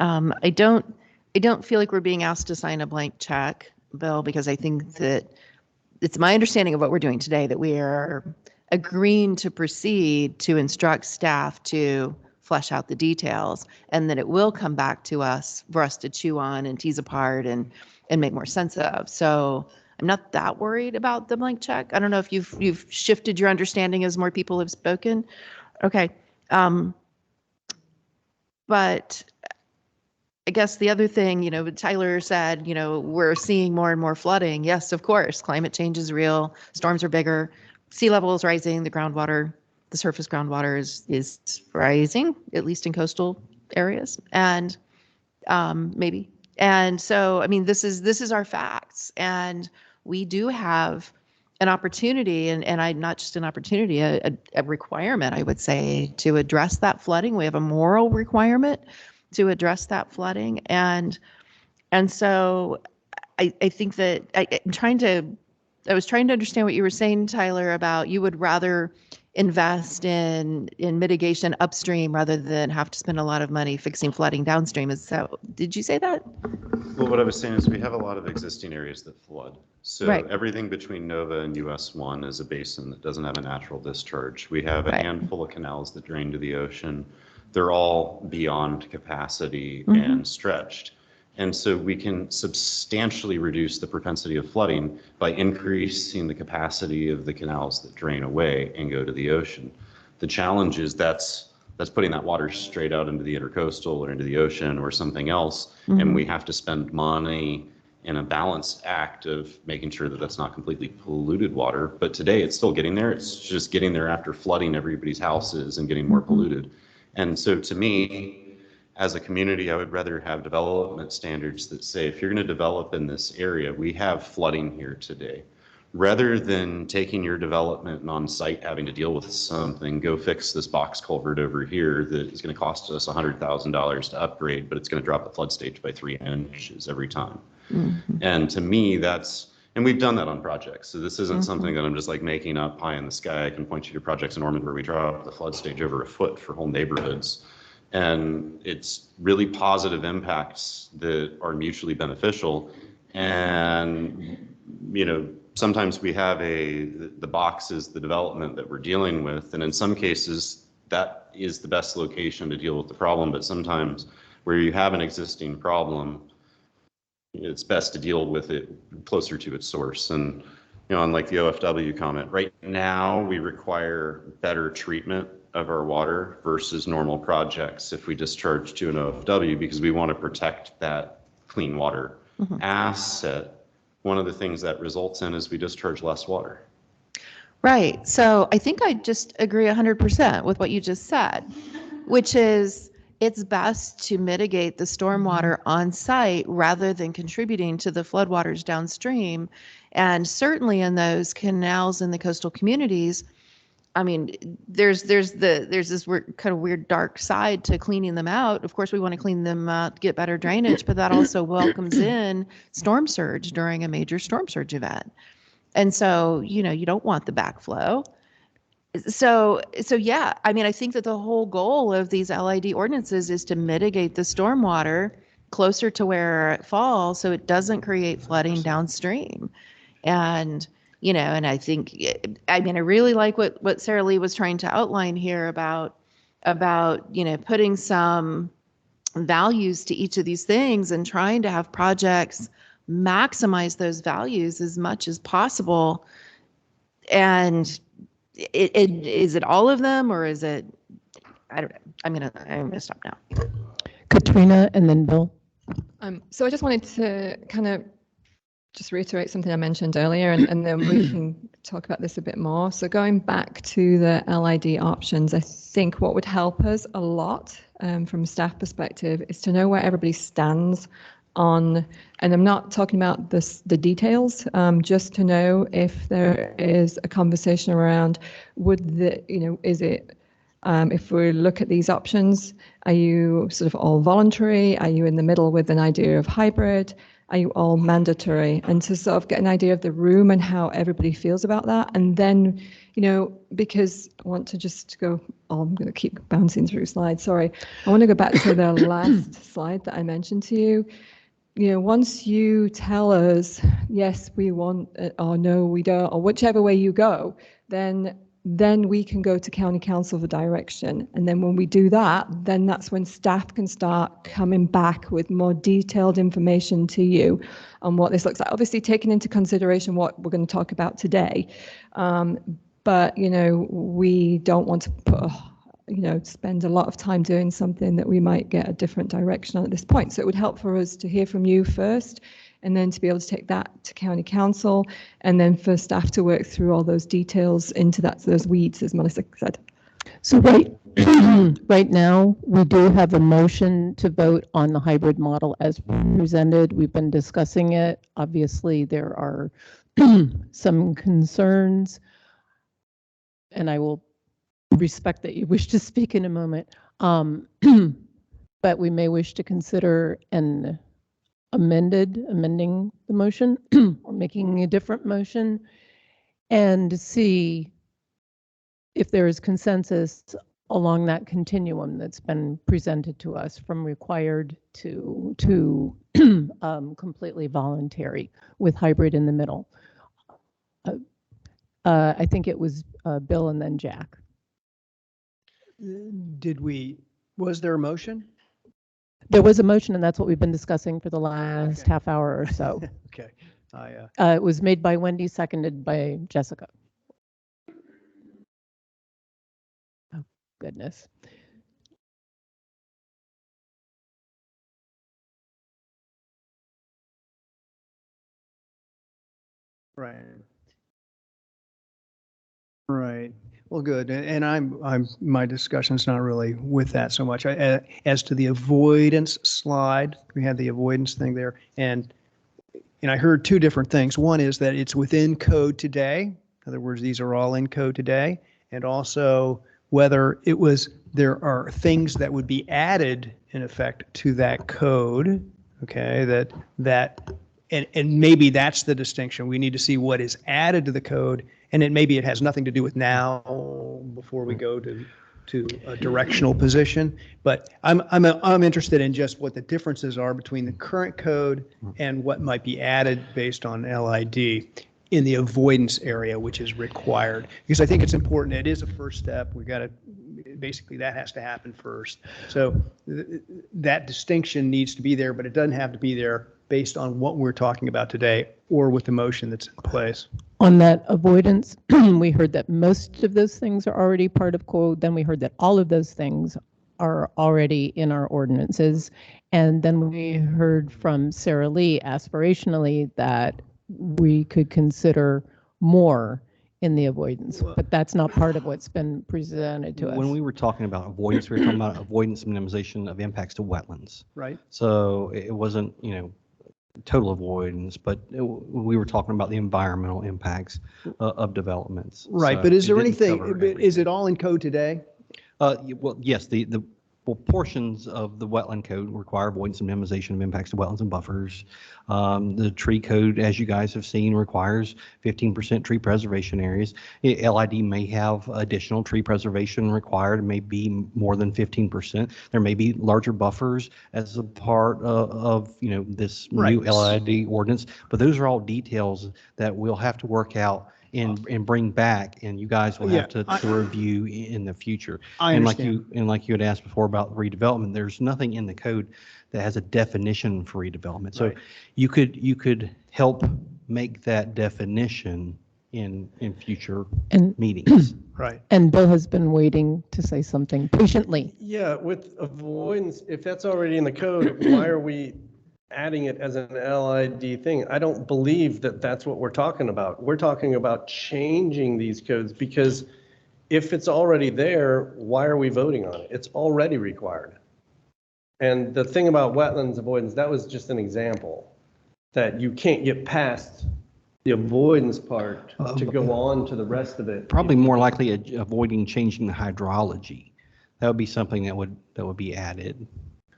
I don't feel like we're being asked to sign a blank check, Bill, because I think that it's my understanding of what we're doing today that we are agreeing to proceed to instruct staff to flesh out the details, and that it will come back to us for us to chew on and tease apart and make more sense of. So I'm not that worried about the blank check. I don't know if you've shifted your understanding as more people have spoken. Okay. But I guess the other thing, Tyler said, we're seeing more and more flooding. Yes, of course, climate change is real. Storms are bigger. Sea level is rising. The surface groundwater is rising, at least in coastal areas, and maybe. And so, I mean, this is our facts, and we do have an opportunity, and not just an opportunity, a requirement, I would say, to address that flooding. We have a moral requirement to address that flooding, and so I think that I was trying to understand what you were saying, Tyler, about you would rather invest in mitigation upstream rather than have to spend a lot of money fixing flooding downstream. Did you say that? Well, what I was saying is we have a lot of existing areas that flood. So right. Everything between Nova and US 1 is a basin that doesn't have a natural discharge. We have a handful of canals that drain to the ocean. They're all beyond capacity and stretched. And so we can substantially reduce the propensity of flooding by increasing the capacity of the canals that drain away and go to the ocean. The challenge is that's that's putting that water straight out into the intercoastal or into the ocean or something else. And we have to spend money in a balanced act of making sure that that's not completely polluted water. But today it's still getting there. It's just getting there after flooding everybody's houses and getting more polluted. And so to me, as a community, I would rather have development standards that say, if you're going to develop in this area, we have flooding here today. Rather than taking your development and on site having to deal with something, go fix this box culvert over here that is going to cost us $100,000 to upgrade, but it's going to drop the flood stage by 3 inches every time. And to me, and we've done that on projects. So this isn't something that I'm just like making up pie in the sky. I can point you to projects in Ormond where we drop the flood stage over a foot for whole neighborhoods. And it's really positive impacts that are mutually beneficial. And, sometimes we have the box is the development that we're dealing with. And in some cases, that is the best location to deal with the problem. But sometimes where you have an existing problem, it's best to deal with it closer to its source. And, unlike the OFW comment, right now we require better treatment of our water versus normal projects if we discharge to an OFW, because we want to protect that clean water asset. One of the things that results in is we discharge less water. Right. So I think I just agree 100% with what you just said, which is it's best to mitigate the stormwater on site rather than contributing to the floodwaters downstream. And certainly in those canals in the coastal communities, I mean, there's this kind of weird dark side to cleaning them out. Of course, we want to clean them out, get better drainage, but that also welcomes in storm surge during a major storm surge event. And so, you don't want the backflow. So yeah, I mean, I think that the whole goal of these LID ordinances is to mitigate the stormwater closer to where it falls so it doesn't create flooding downstream. And and I think, I really like what Sarah Lee was trying to outline here about putting some values to each of these things and trying to have projects maximize those values as much as possible. And is it all of them, or is it, I don't know. I'm gonna stop now. Katrina and then Bill. So I just wanted to kind of just reiterate something I mentioned earlier, and then we can talk about this a bit more. So going back to the LID options, I think what would help us a lot from a staff perspective is to know where everybody stands on, and I'm not talking about the details, just to know if there is a conversation around is it, if we look at these options, are you sort of all voluntary? Are you in the middle with an idea of hybrid? Are you all mandatory? And to sort of get an idea of the room and how everybody feels about that. And then, because I want to just go, I'm going to keep bouncing through slides, sorry. I want to go back to the last slide that I mentioned to you. Once you tell us, yes, we want it, or no, we don't, or whichever way you go, then we can go to county council for direction. And then when we do that, then that's when staff can start coming back with more detailed information to you on what this looks like. Obviously taking into consideration what we're going to talk about today. But, we don't want to put, spend a lot of time doing something that we might get a different direction on at this point. So it would help for us to hear from you first, and then to be able to take that to county council, and then for staff to work through all those details into those weeds, as Melissa said. So right now, we do have a motion to vote on the hybrid model as presented. We've been discussing it. Obviously, there are some concerns, and I will respect that you wish to speak in a moment. But we may wish to consider amending the motion or making a different motion, and see if there is consensus along that continuum that's been presented to us, from required to completely voluntary, with hybrid in the middle. I think it was Bill and then Jack. Was there a motion? There was a motion, and that's what we've been discussing for the last half hour or so. Okay. It was made by Wendy, seconded by Jessica. Oh, goodness. Right. Right. Well, good. And my discussion's not really with that so much. As to the avoidance slide, we had the avoidance thing there, and I heard two different things. One is that it's within code today. In other words, these are all in code today, and also whether there are things that would be added in effect to that code. Okay, and maybe that's the distinction. We need to see what is added to the code, and maybe it has nothing to do with now before we go to a directional position. But I'm interested in just what the differences are between the current code and what might be added based on LID in the avoidance area, which is required. Because I think it's important. It is a first step. We got to basically that has to happen first. So that distinction needs to be there, but it doesn't have to be there based on what we're talking about today or with the motion that's in place. On that avoidance, we heard that most of those things are already part of code. Then we heard that all of those things are already in our ordinances. And then we heard from Sarah Lee aspirationally that we could consider more in the avoidance, but that's not part of what's been presented to us. When we were talking about avoidance, we were talking about avoidance and minimization of impacts to wetlands. Right. So it wasn't, total avoidance, but we were talking about the environmental impacts of developments. Right, So but is there it didn't anything, cover everything. is it all in code today? Well, yes, well, portions of the wetland code require avoidance and minimization of impacts to wetlands and buffers. The tree code, as you guys have seen, requires 15% tree preservation areas. LID may have additional tree preservation required, it may be more than 15%. There may be larger buffers as a part of this new LID ordinance, but those are all details that we'll have to work out and bring back, and you guys will have to review in the future. I understand. Like you had asked before about redevelopment, there's nothing in the code that has a definition for redevelopment. So you could help make that definition in future meetings. Right. And Bill has been waiting to say something patiently. Yeah, with avoidance, if that's already in the code, why are we adding it as an LID thing? I don't believe that that's what we're talking about. We're talking about changing these codes, because if it's already there, why are we voting on it? It's already required. And the thing about wetlands avoidance, that was just an example that you can't get past the avoidance part to go on to the rest of it. Probably more likely avoiding changing the hydrology. That would be something that would be added.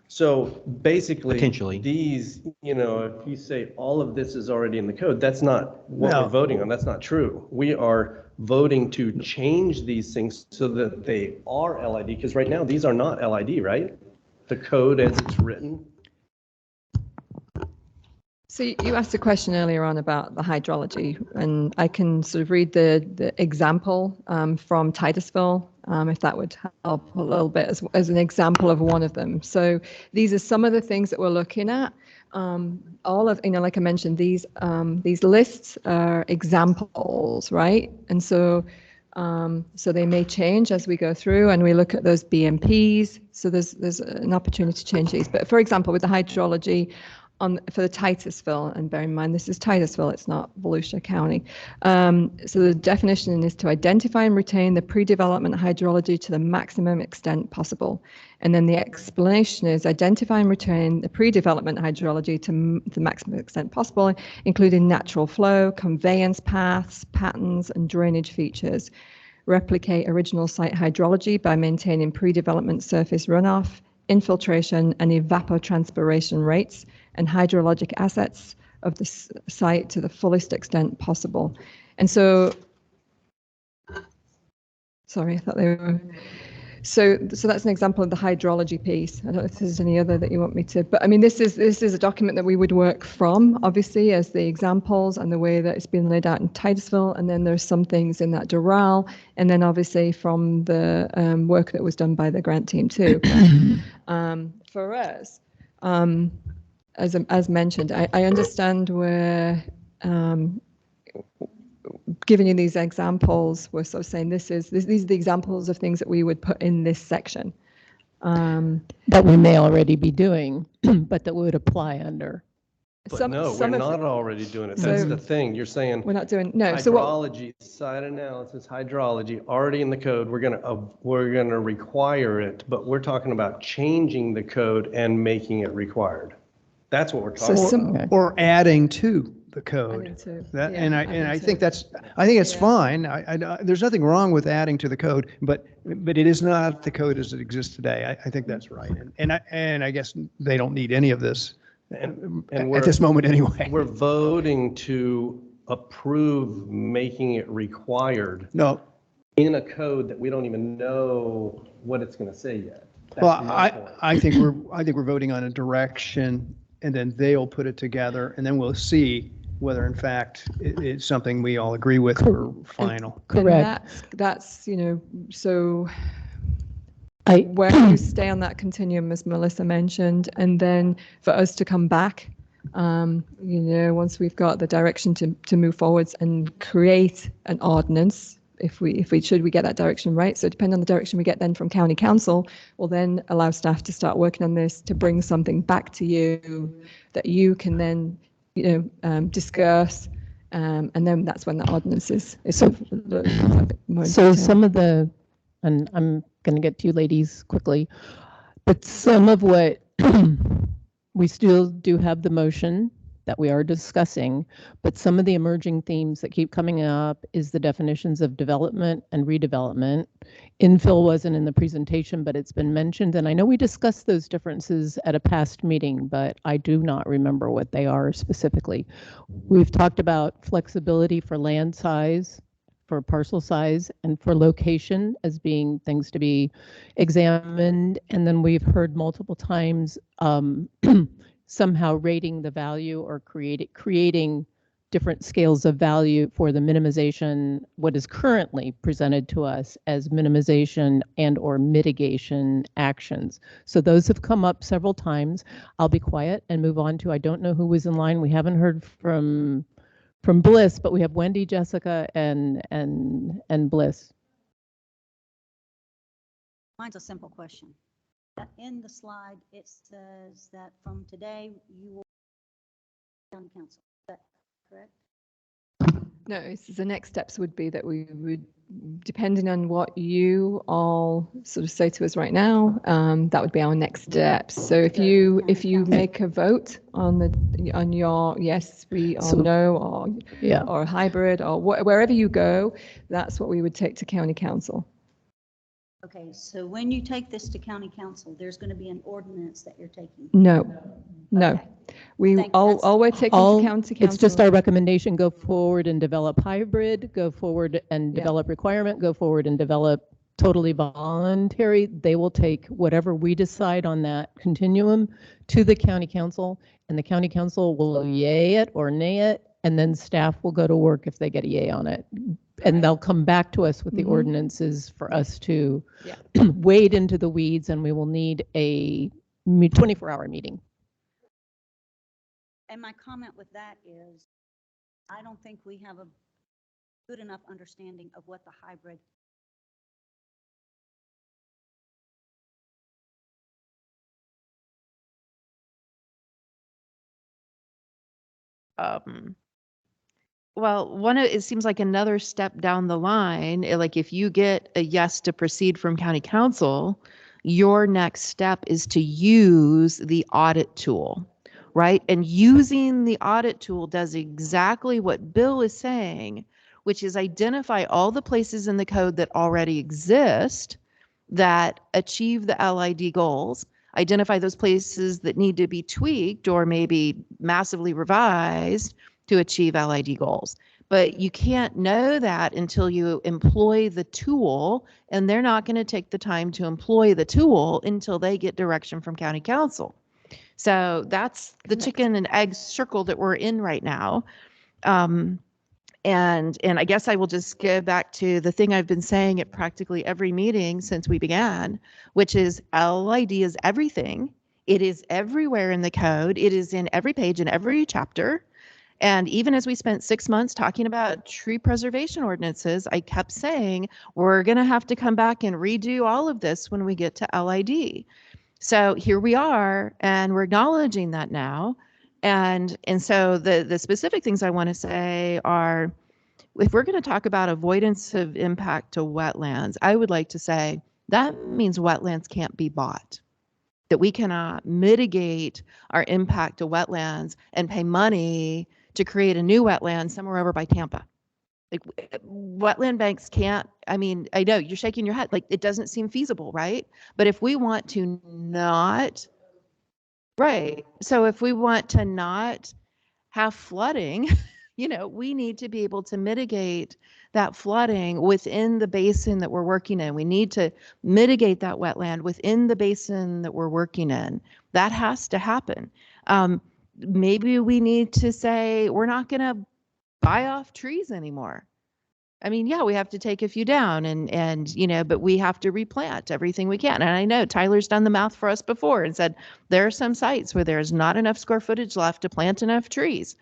So basically, Potentially. these, if you say all of this is already in the code, that's not what we're voting on. That's not true. We are voting to change these things so that they are LID, because right now these are not LID, right? The code as it's written. So you asked a question earlier on about the hydrology, and I can sort of read the example from Titusville, if that would help a little bit as an example of one of them. So these are some of the things that we're looking at. All of, like I mentioned, these lists are examples, right? And so they may change as we go through and we look at those BMPs. So there's an opportunity to change these. But for example, with the hydrology, for the Titusville, and bear in mind this is Titusville, it's not Volusia County. So the definition is to identify and retain the pre-development hydrology to the maximum extent possible. And then the explanation is identify and retain the pre-development hydrology to the maximum extent possible, including natural flow, conveyance paths, patterns, and drainage features. Replicate original site hydrology by maintaining pre-development surface runoff, infiltration, and evapotranspiration rates and hydrologic assets of the site to the fullest extent possible. And so, sorry, I thought they were, so that's an example of the hydrology piece. I don't know if there's any other that you want me to, but I mean, this is a document that we would work from, obviously, as the examples and the way that it's been laid out in Titusville, and then there's some things in that Doral, and then obviously from the work that was done by the grant team too. For us, as mentioned, I understand we're giving you these examples. We're sort of saying these are the examples of things that we would put in this section. That we may already be doing, but that would apply under But no, we're not already doing it. That's the thing. You're saying We're not doing, no. So what, hydrology, site analysis, hydrology, already in the code. We're gonna require it, but we're talking about changing the code and making it required. That's what we're talking about. Or adding to the code. adding to, That, yeah, and adding I to. think it's Yeah. fine. There's nothing wrong with adding to the code, but it is not the code as it exists today. I think that's right. And I guess they don't need any of this at this moment anyway. We're voting to approve making it required No, in a code that we don't even know what it's gonna say yet. That's well, my point. I think we're voting on a direction, and then they'll put it together, and then we'll see whether in fact it's something we all agree with or final. and Correct. that's, so I, where you stay on that continuum, as Melissa mentioned, and then for us to come back, once we've got the direction to move forwards and create an ordinance, if we get that direction right. So depending on the direction we get then from county council, will then allow staff to start working on this, to bring something back to you that you can then, discuss. And then that's when the ordinance is So so some of the, and I'm going to get to you ladies quickly, but some of what we still do have the motion that we are discussing, but some of the emerging themes that keep coming up is the definitions of development and redevelopment. Infill wasn't in the presentation, but it's been mentioned, and I know we discussed those differences at a past meeting, but I do not remember what they are specifically. We've talked about flexibility for land size, for parcel size, and for location as being things to be examined. And then we've heard multiple times somehow rating the value or creating different scales of value for the minimization, what is currently presented to us as minimization and or mitigation actions. So those have come up several times. I'll be quiet and move on to, I don't know who was in line. We haven't heard from Bliss, but we have Wendy, Jessica, and Bliss. Mine's a simple question. In the slide, it says that from today, you will county council. Is that correct? No, so the next steps would be that we would, depending on what you all sort of say to us right now, that would be our next steps. So if you make a vote on your yes, we or no, or hybrid, or wherever you go, that's what we would take to county council. Okay, so when you take this to county council, there's going to be an ordinance that you're taking? No. Okay. All we're taking to county council. It's just our recommendation, go forward and develop hybrid, go forward and develop requirement, go forward and develop totally voluntary. They will take whatever we decide on that continuum to the county council, and the county council will yay it or nay it, and then staff will go to work if they get a yay on it. And they'll come back to us with the ordinances for us to wade into the weeds, and we will need a 24-hour meeting. And my comment with that is, I don't think we have a good enough understanding of what the hybrid. Well, it seems like another step down the line, like if you get a yes to proceed from county council, your next step is to use the audit tool, right? And using the audit tool does exactly what Bill is saying, which is identify all the places in the code that already exist that achieve the LID goals, identify those places that need to be tweaked or maybe massively revised to achieve LID goals. But you can't know that until you employ the tool, and they're not going to take the time to employ the tool until they get direction from county council. So that's the chicken and egg circle that we're in right now. And I guess I will just go back to the thing I've been saying at practically every meeting since we began, which is LID is everything. It is everywhere in the code. It is in every page and every chapter. And even as we spent 6 months talking about tree preservation ordinances, I kept saying, we're going to have to come back and redo all of this when we get to LID. So here we are, and we're acknowledging that now. And so the specific things I want to say are, if we're going to talk about avoidance of impact to wetlands, I would like to say that means wetlands can't be bought, that we cannot mitigate our impact to wetlands and pay money to create a new wetland somewhere over by Tampa. Like, wetland banks can't, I mean, I know you're shaking your head, like it doesn't seem feasible, right? But if we want to not, right. So if we want to not have flooding, we need to be able to mitigate that flooding within the basin that we're working in. We need to mitigate that wetland within the basin that we're working in. That has to happen. Maybe we need to say we're not going to buy off trees anymore. I mean, yeah, we have to take a few down and but we have to replant everything we can. And I know Tyler's done the math for us before and said there are some sites where there's not enough square footage left to plant enough trees.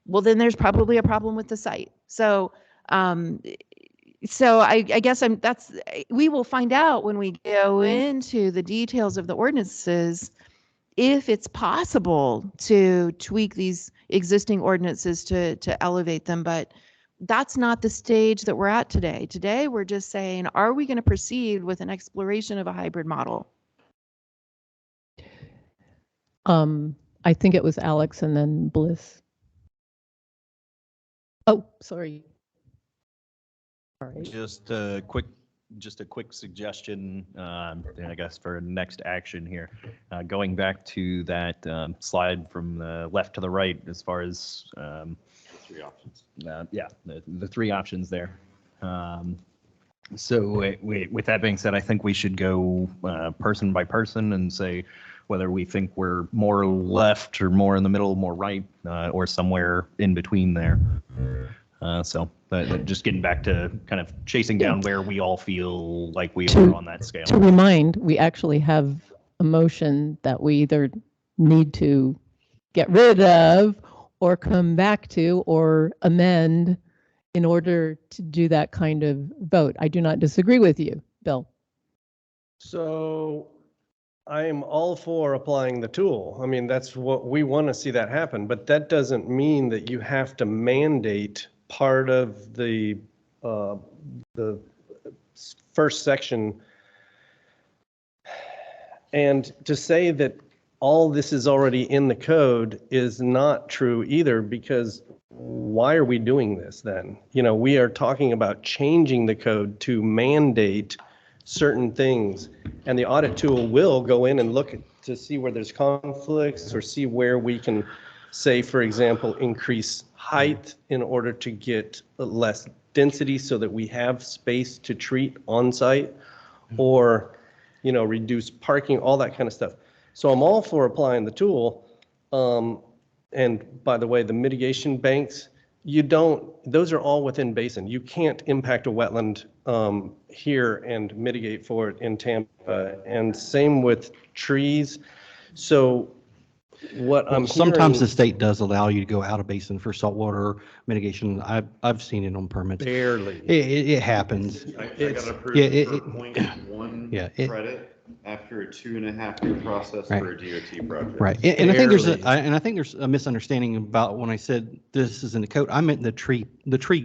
Well, then there's probably a problem with the site. So I guess we will find out when we go into the details of the ordinances if it's possible to tweak these existing ordinances to elevate them. But that's not the stage that we're at today. Today, we're just saying, are we going to proceed with an exploration of a hybrid model? I think it was Alex and then Bliss. Oh, sorry. All right. Just a quick suggestion, I guess, for next action here. Going back to that slide from the left to the right, as far as Three options. yeah, the three options there. So with that being said, I think we should go person by person and say whether we think we're more left or more in the middle, more right, or somewhere in between there. But just getting back to kind of chasing down where we all feel like we are on that scale. To remind, we actually have a motion that we either need to get rid of or come back to or amend in order to do that kind of vote. I do not disagree with you, Bill. So I am all for applying the tool. I mean, that's what we want to see that happen, but that doesn't mean that you have to mandate part of the first section. And to say that all this is already in the code is not true either, because why are we doing this then? We are talking about changing the code to mandate certain things, and the audit tool will go in and look to see where there's conflicts or see where we can say, for example, increase height in order to get less density so that we have space to treat on site, or reduce parking, all that kind of stuff. So I'm all for applying the tool. And by the way, the mitigation banks, those are all within basin. You can't impact a wetland here and mitigate for it in Tampa. And same with trees. So what I'm sometimes the hearing, state does allow you to go out of basin for saltwater mitigation. I've seen it on permits. barely. It happens. I got approved for 0.1 credit after a 2.5-year process right. for a DOT project. Right, and I think there's a misunderstanding about when I said this is in the code. I meant the tree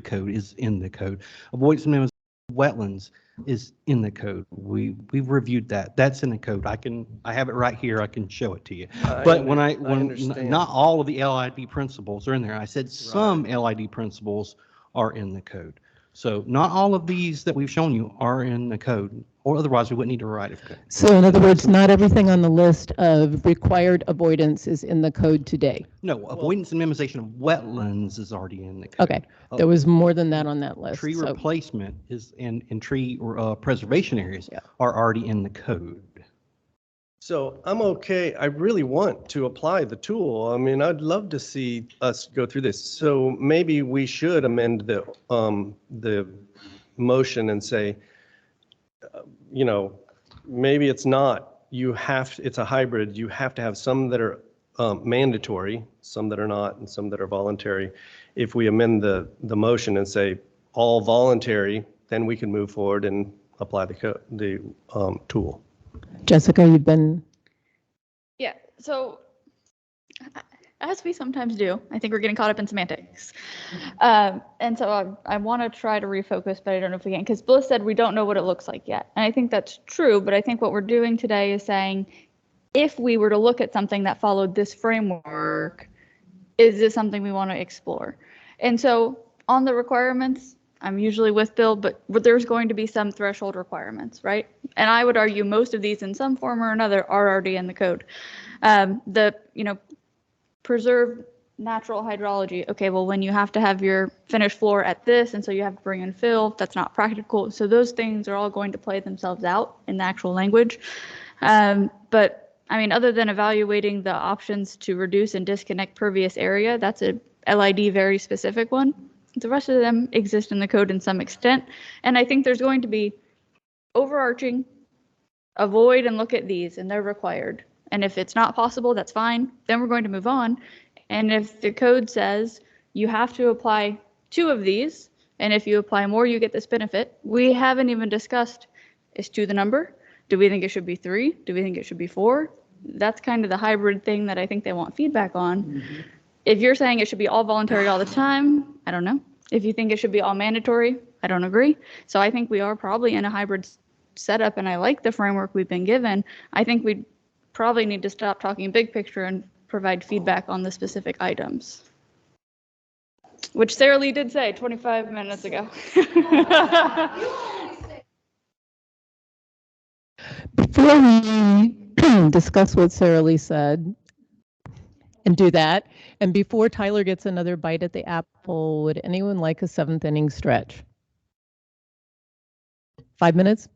code is in the code. Avoidance of wetlands is in the code. We've reviewed that. That's in the code. I have it right here. I can show it to you. But when not all of the LID principles are in there. I said some LID principles are in the code. So not all of these that we've shown you are in the code, or otherwise we wouldn't need to write it. So in other words, not everything on the list of required avoidance is in the code today. No, avoidance and minimization of wetlands is already in the code. Okay, there was more than that on that list. Tree replacement is in tree preservation areas are already in the code. So I'm okay. I really want to apply the tool. I mean, I'd love to see us go through this. So maybe we should amend the motion and say, maybe it's not. It's a hybrid. You have to have some that are mandatory, some that are not, and some that are voluntary. If we amend the motion and say all voluntary, then we can move forward and apply the tool. Jessica, you've been. Yeah, so as we sometimes do. I think we're getting caught up in semantics. And so I want to try to refocus, but I don't know if we can, because Bliss said we don't know what it looks like yet. And I think that's true, but I think what we're doing today is saying, if we were to look at something that followed this framework, is this something we want to explore? And so on the requirements, I'm usually with Bill, but there's going to be some threshold requirements, right? And I would argue most of these in some form or another are already in the code. Preserve natural hydrology. Okay, well, when you have to have your finished floor at this, and so you have to bring in fill, that's not practical. So those things are all going to play themselves out in the actual language. But I mean, other than evaluating the options to reduce and disconnect pervious area, that's a LID very specific one. The rest of them exist in the code in some extent. And I think there's going to be overarching, avoid and look at these, and they're required. And if it's not possible, that's fine. Then we're going to move on. And if the code says you have to apply 2 of these, and if you apply more, you get this benefit. We haven't even discussed, is 2 the number? Do we think it should be 3? Do we think it should be 4? That's kind of the hybrid thing that I think they want feedback on. Mm-hmm. If you're saying it should be all voluntary all the time, I don't know. If you think it should be all mandatory, I don't agree. So I think we are probably in a hybrid setup, and I like the framework we've been given. I think we probably need to stop talking big picture and provide feedback on the specific items, which Sarah Lee did say 25 minutes ago. Before we discuss what Sarah Lee said and do that, and before Tyler gets another bite at the apple, would anyone like a 7th inning stretch? 5 minutes?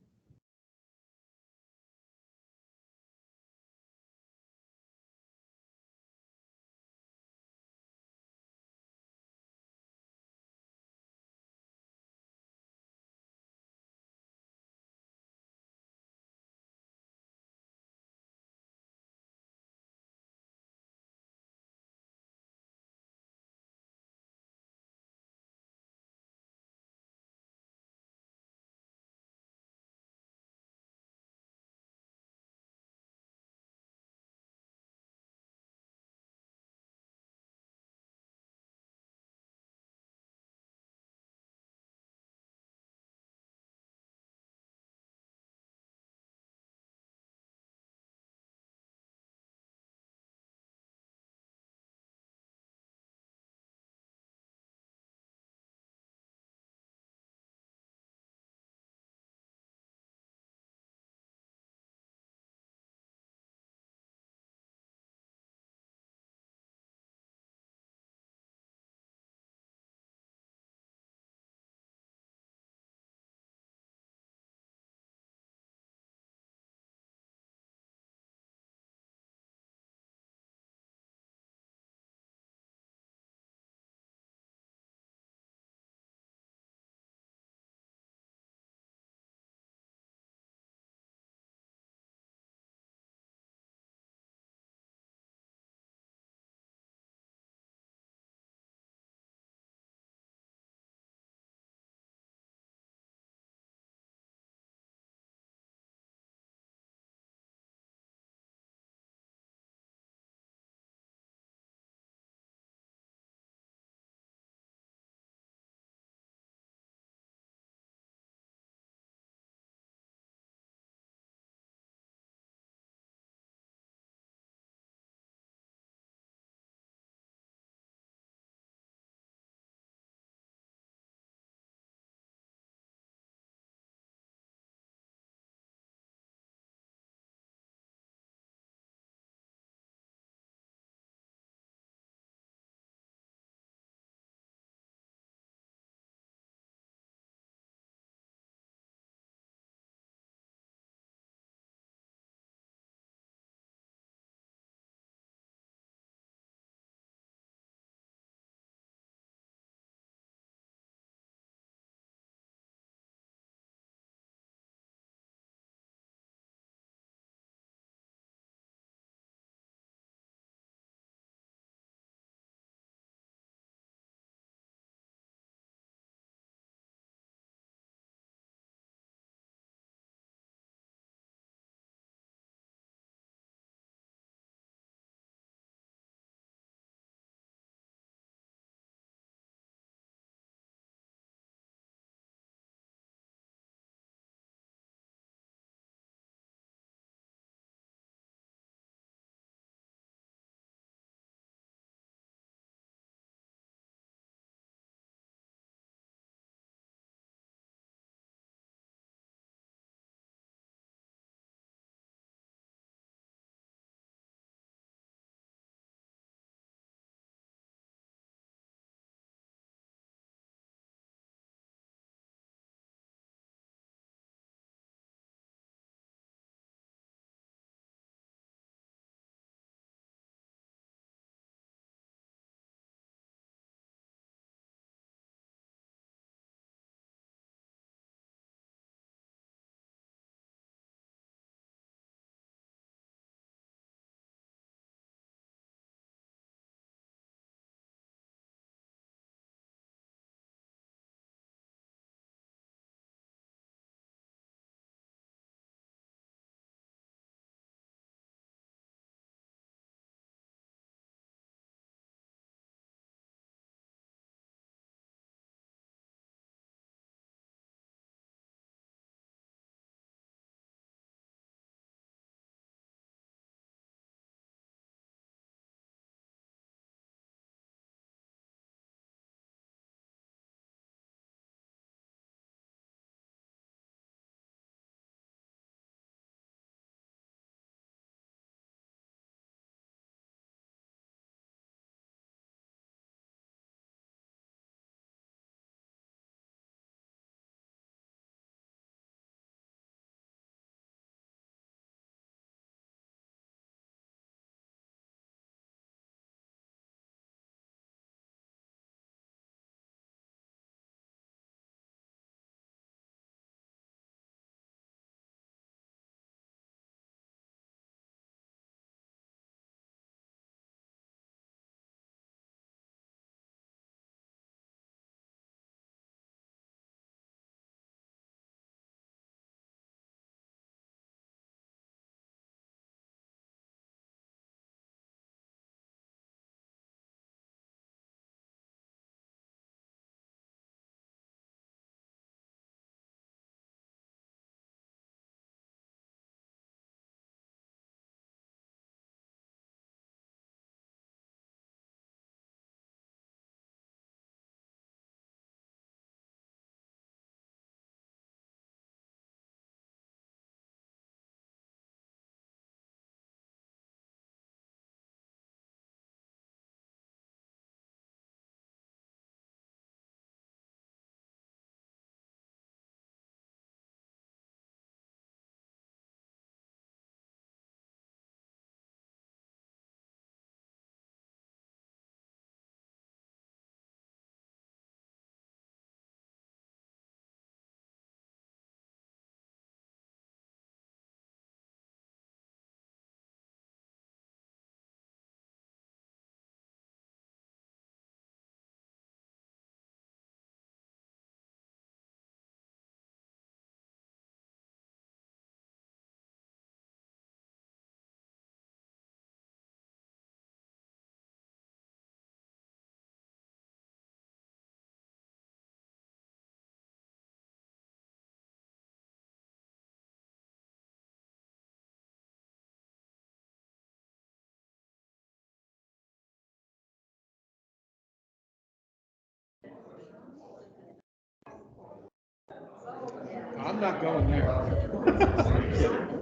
not going there.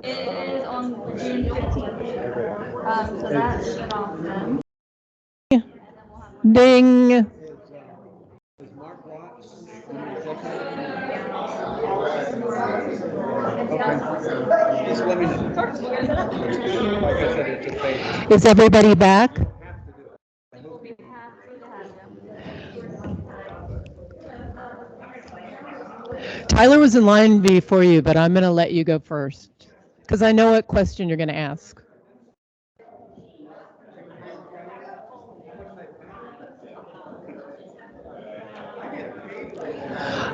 It is on June 15th. So that should off then. Ding. Just let me know. Like I said, it's a favor. Is everybody back? Tyler was in line before you, but I'm going to let you go first because I know what question you're going to ask.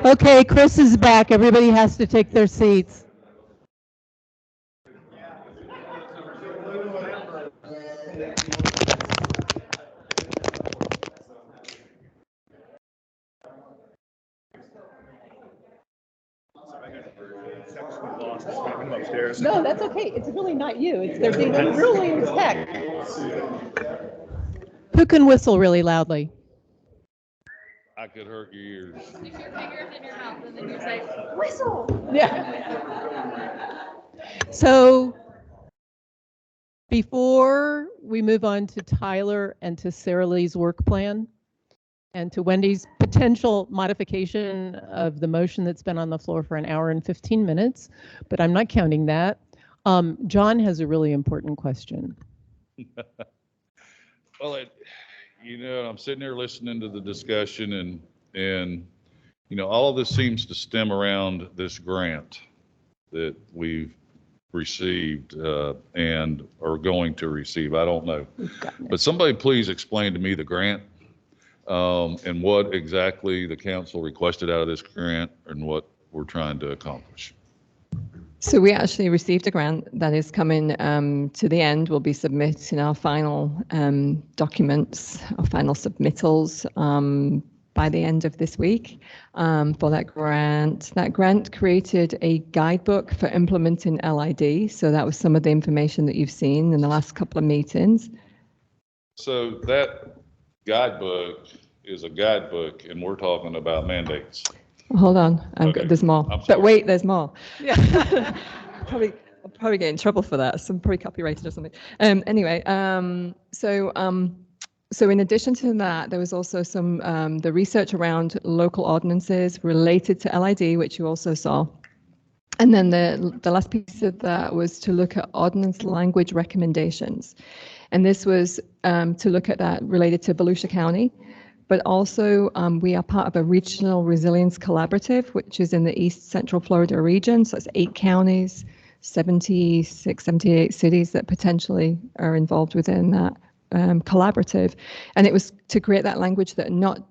Okay, Chris is back. Everybody has to take their seats. No, that's okay. It's really not you. It's they're being unruly as heck. Who can whistle really loudly? I could hurt your ears. Stick your fingers in your mouth and then you say, whistle. Yeah. So before we move on to Tyler and to Sarah Lee's work plan and to Wendy's potential modification of the motion that's been on the floor for an hour and 15 minutes, but I'm not counting that. John has a really important question. Well, I'm sitting there listening to the discussion and all of this seems to stem around this grant that we've received and are going to receive. I don't know. But somebody please explain to me the grant and what exactly the council requested out of this grant and what we're trying to accomplish. So we actually received a grant that is coming to the end. We'll be submitting our final documents, our final submittals by the end of this week for that grant. That grant created a guidebook for implementing LID. So that was some of the information that you've seen in the last couple of meetings. So that guidebook is a guidebook and we're talking about mandates. Hold on, Okay. There's more. But wait, there's more. Yeah. I'll probably get in trouble for that. Some probably copyrighted or something. Anyway, so in addition to that, there was also some the research around local ordinances related to LID, which you also saw. And then the last piece of that was to look at ordinance language recommendations. And this was to look at that related to Volusia County. But also, we are part of a regional resilience collaborative, which is in the East Central Florida region. So it's 8 counties, 76, 78 cities that potentially are involved within that collaborative. And it was to create that language that not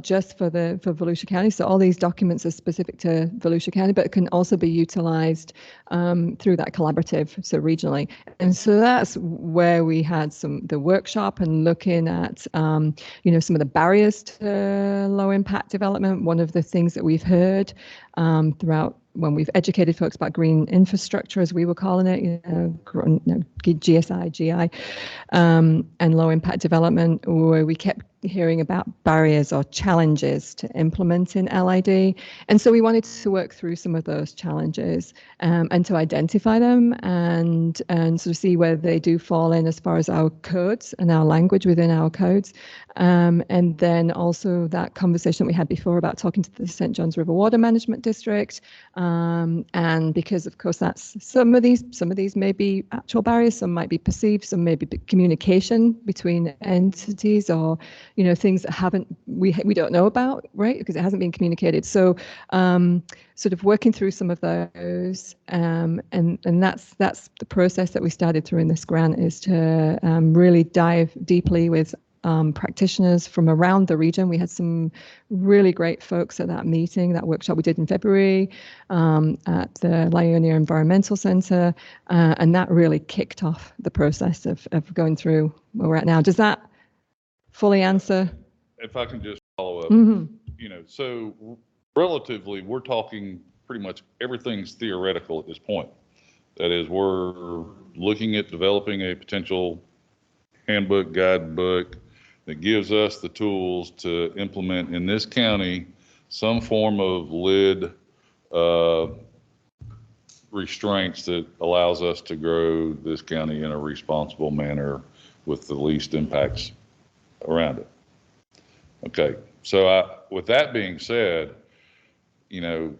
just for Volusia County. So all these documents are specific to Volusia County, but it can also be utilized through that collaborative, so regionally. And so that's where we had the workshop and looking at, some of the barriers to low impact development. One of the things that we've heard throughout when we've educated folks about green infrastructure, as we were calling it, GSI, GI, and low impact development, where we kept hearing about barriers or challenges to implementing LID. And so we wanted to work through some of those challenges and to identify them and sort of see where they do fall in as far as our codes and our language within our codes. And then also that conversation that we had before about talking to the St. Johns River Water Management District. And because of course that's some of these may be actual barriers, some might be perceived, some may be communication between entities or things that we don't know about, right? Because it hasn't been communicated. So sort of working through some of those, and that's the process that we started through in this grant, is to really dive deeply with practitioners from around the region. We had some really great folks at that meeting, that workshop we did in February at the Lionia Environmental Center, and that really kicked off the process of going through where we're at now. Does that fully answer? If I can just follow up, Mm-hmm. So relatively, we're talking pretty much everything's theoretical at this point. That is, we're looking at developing a potential handbook, guidebook that gives us the tools to implement in this county some form of LID restraints that allows us to grow this county in a responsible manner with the least impacts around it. Okay, so with that being said, you know,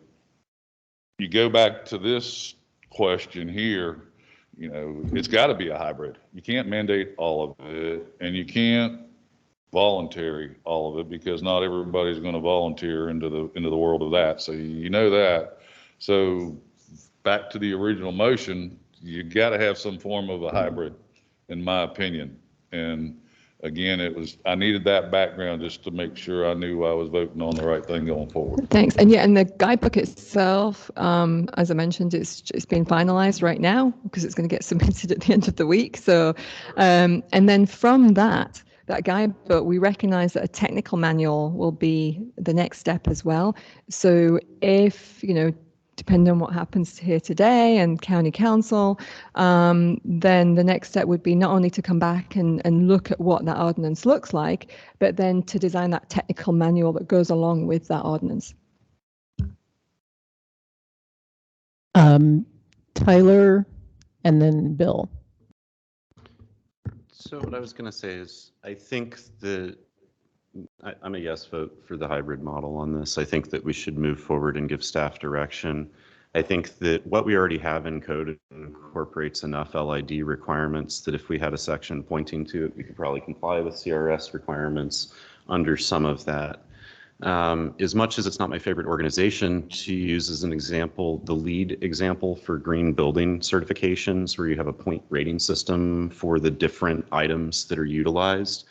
you go back to this question here, you know, it's got to be a hybrid. You can't mandate all of it, and you can't voluntary all of it, because not everybody's going to volunteer into the world of that. So you know that. So back to the original motion, you got to have some form of a hybrid, in my opinion. And again, I needed that background just to make sure I knew I was voting on the right thing going forward. Thanks. And yeah, and the guidebook itself, as I mentioned, it's being finalized right now because it's going to get submitted at the end of the week. So, and then from that guidebook, we recognize that a technical manual will be the next step as well. So if, you know, depending on what happens here today and county council, then the next step would be not only to come back and look at what that ordinance looks like, but then to design that technical manual that goes along with that ordinance. Tyler and then Bill. So what I was going to say is, I think that I'm a yes vote for the hybrid model on this. I think that we should move forward and give staff direction. I think that what we already have in code incorporates enough LID requirements that if we had a section pointing to it, we could probably comply with CRS requirements under some of that. As much as it's not my favorite organization to use as an example, the lead example for green building certifications, where you have a point rating system for the different items that are utilized,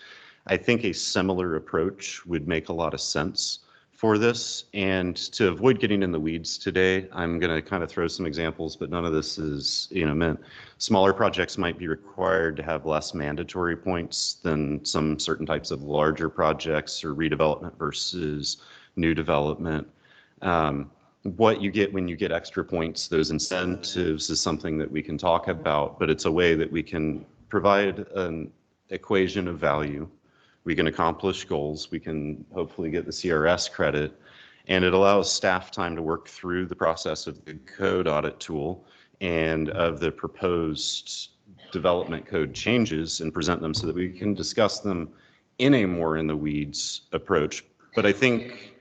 I think a similar approach would make a lot of sense for this. And to avoid getting in the weeds today, I'm going to kind of throw some examples, but none of this is, you know, meant. Smaller projects might be required to have less mandatory points than some certain types of larger projects, or redevelopment versus new development. What you get when you get extra points, those incentives, is something that we can talk about, but it's a way that we can provide an equation of value. We can accomplish goals. We can hopefully get the CRS credit, and it allows staff time to work through the process of the code audit tool and of the proposed development code changes and present them so that we can discuss them in a more in the weeds approach. But I think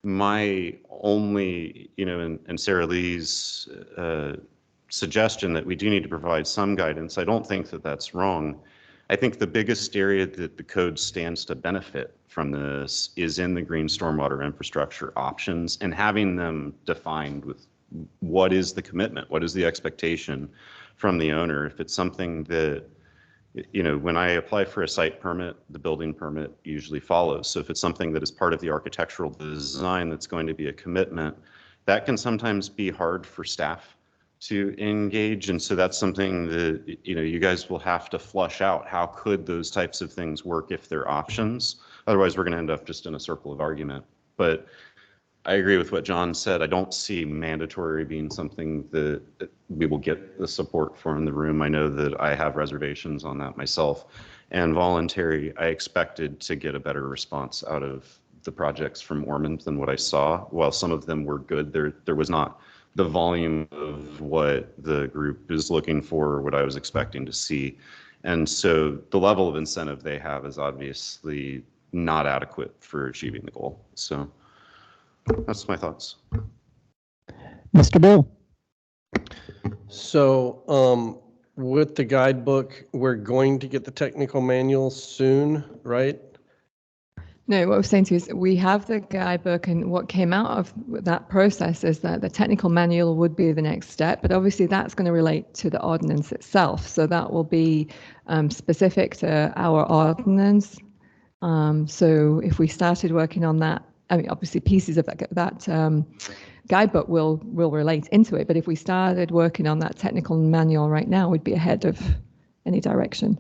my only, you know, and Sarah Lee's suggestion that we do need to provide some guidance, I don't think that that's wrong. I think the biggest area that the code stands to benefit from this is in the green stormwater infrastructure options, and having them defined with what is the commitment, what is the expectation from the owner. If it's something that, you know, when I apply for a site permit, the building permit usually follows. So if it's something that is part of the architectural design that's going to be a commitment, that can sometimes be hard for staff to engage. And so that's something that, you know, you guys will have to flush out. How could those types of things work if they're options? Otherwise, we're going to end up just in a circle of argument. But I agree with what John said. I don't see mandatory being something that we will get the support for in the room. I know that I have reservations on that myself. And voluntary, I expected to get a better response out of the projects from Ormond than what I saw. While some of them were good, there was not the volume of what the group is looking for, or what I was expecting to see. And so the level of incentive they have is obviously not adequate for achieving the goal. So that's my thoughts. Mr. Bill. So with the guidebook, we're going to get the technical manual soon, right? No, what I was saying to you is we have the guidebook, and what came out of that process is that the technical manual would be the next step, but obviously that's going to relate to the ordinance itself. So that will be specific to our ordinance. So if we started working on that, I mean, obviously pieces of that guidebook will relate into it, but if we started working on that technical manual right now, we'd be ahead of any direction.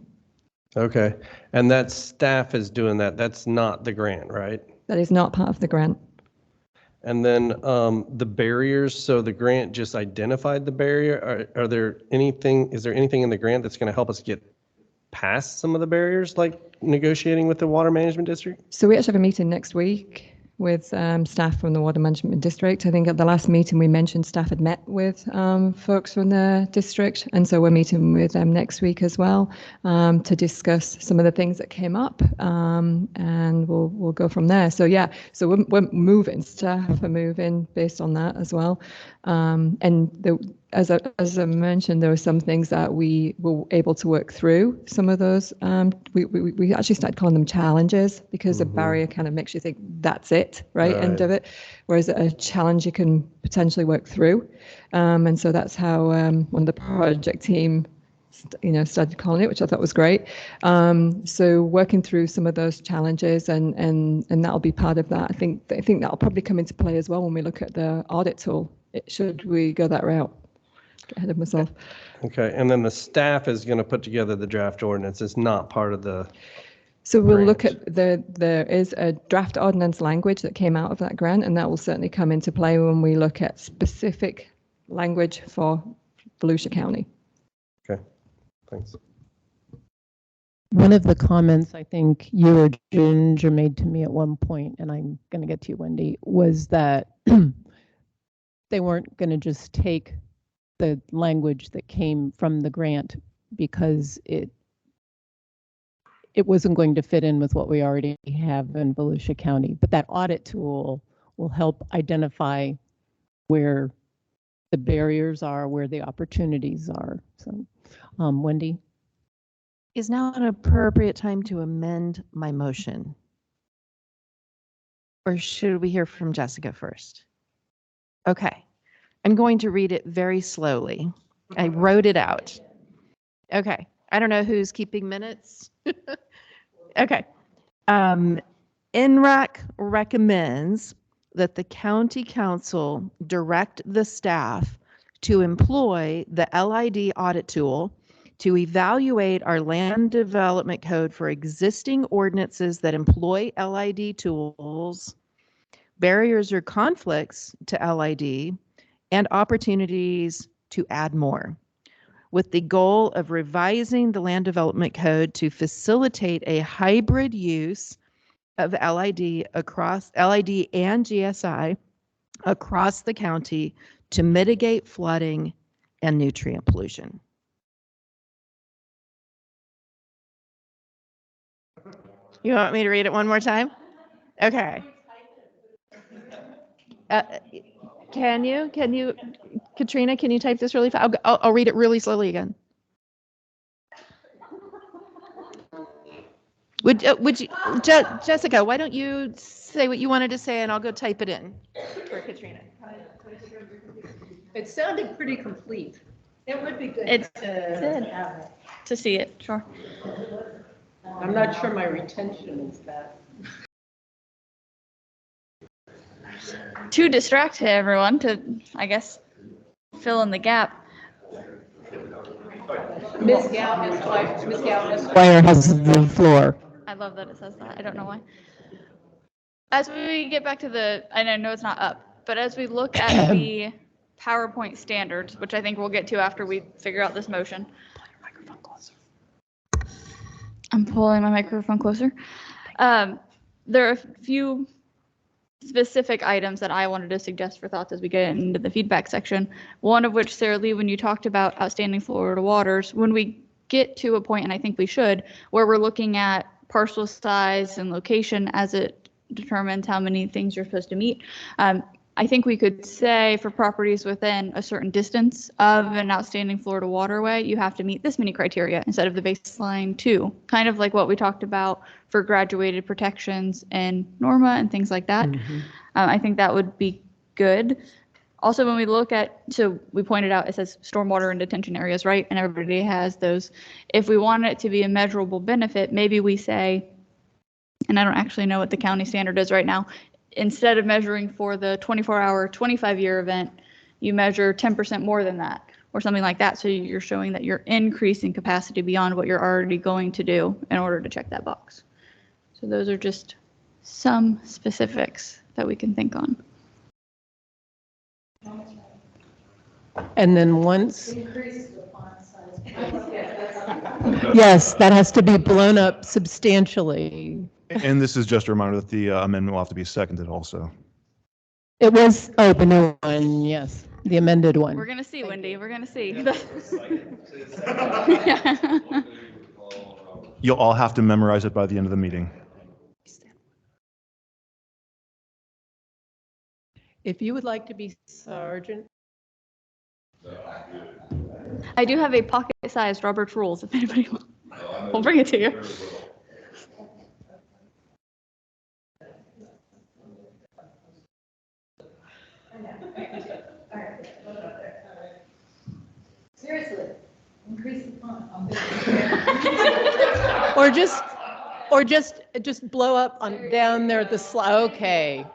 Okay. And that staff is doing that. That's not the grant, right? That is not part of the grant. And then the barriers, so the grant just identified the barrier. Is there anything in the grant that's going to help us get past some of the barriers, like negotiating with the water management district? So we actually have a meeting next week with staff from the Water Management District. I think at the last meeting we mentioned staff had met with folks from the district, and so we're meeting with them next week as well to discuss some of the things that came up, and we'll go from there. So yeah, so we're moving, staff are moving based on that as well, and as I mentioned, there were some things that we were able to work through. Some of those, we actually started calling them challenges, because a barrier kind of makes you think that's it, right? End of it. Whereas a challenge you can potentially work through. And so that's how one of the project team, started calling it, which I thought was great. So working through some of those challenges, and that'll be part of that. I think that'll probably come into play as well when we look at the audit tool. Should we go that route? Get ahead of myself. Okay, and then the staff is going to put together the draft ordinance. It's not part of the. So we'll look at there is a draft ordinance language that came out of that grant, and that will certainly come into play when we look at specific language for Volusia County. Okay, thanks. One of the comments I think you or Ginger made to me at one point, and I'm going to get to you, Wendy, was that they weren't going to just take the language that came from the grant because it wasn't going to fit in with what we already have in Volusia County. But that audit tool will help identify where the barriers are, where the opportunities are. So, Wendy? Is now an appropriate time to amend my motion? Or should we hear from Jessica first? Okay, I'm going to read it very slowly. I wrote it out. Okay, I don't know who's keeping minutes. Okay. ENRAC recommends that the county council direct the staff to employ the LID audit tool to evaluate our land development code for existing ordinances that employ LID tools, barriers or conflicts to LID, and opportunities to add more, with the goal of revising the land development code to facilitate a hybrid use of LID and GSI across the county to mitigate flooding and nutrient pollution. You want me to read it one more time? Okay. Can you, Katrina, can you type this really fast? I'll read it really slowly again. Would you, Jessica, why don't you say what you wanted to say and I'll go type it in for Katrina. It sounded pretty complete. It would be good It's to good have it. to see it, sure. I'm not sure my retention is that. To distract everyone, to, I guess, fill in the gap. Ms. Galvin. Fire has the floor. I love that it says that. I don't know why. As we get back to and I know it's not up, but as we look at the PowerPoint standards, which I think we'll get to after we figure out this motion. I'm pulling my microphone closer. There are a few specific items that I wanted to suggest for thoughts as we get into the feedback section. One of which, Sarah Lee, when you talked about outstanding Florida waters, when we get to a point, and I think we should, where we're looking at parcel size and location as it determines how many things you're supposed to meet. I think we could say for properties within a certain distance of an outstanding Florida waterway, you have to meet this many criteria instead of the baseline 2, kind of like what we talked about for graduated protections and NORMA and things like that. I think that would be good. Also, when we look at, so we pointed out, it says stormwater and detention areas, right? And everybody has those. If we want it to be a measurable benefit, maybe we say, and I don't actually know what the county standard is right now, instead of measuring for the 24-hour, 25-year event, you measure 10% more than that or something like that. So you're showing that you're increasing capacity beyond what you're already going to do in order to check that box. So those are just some specifics that we can think on. And then once. Yes, that has to be blown up substantially. And this is just a reminder that the amendment will have to be seconded also. It was, oh, the new one, yes, the amended one. We're gonna see, Wendy. We're gonna see. You'll all have to memorize it by the end of the meeting. If you would like to be sergeant. I do have a pocket-sized Robert's Rules if anybody wants. We'll bring it to you. Seriously, increase the font. Or just blow up on down there at the slide. Okay.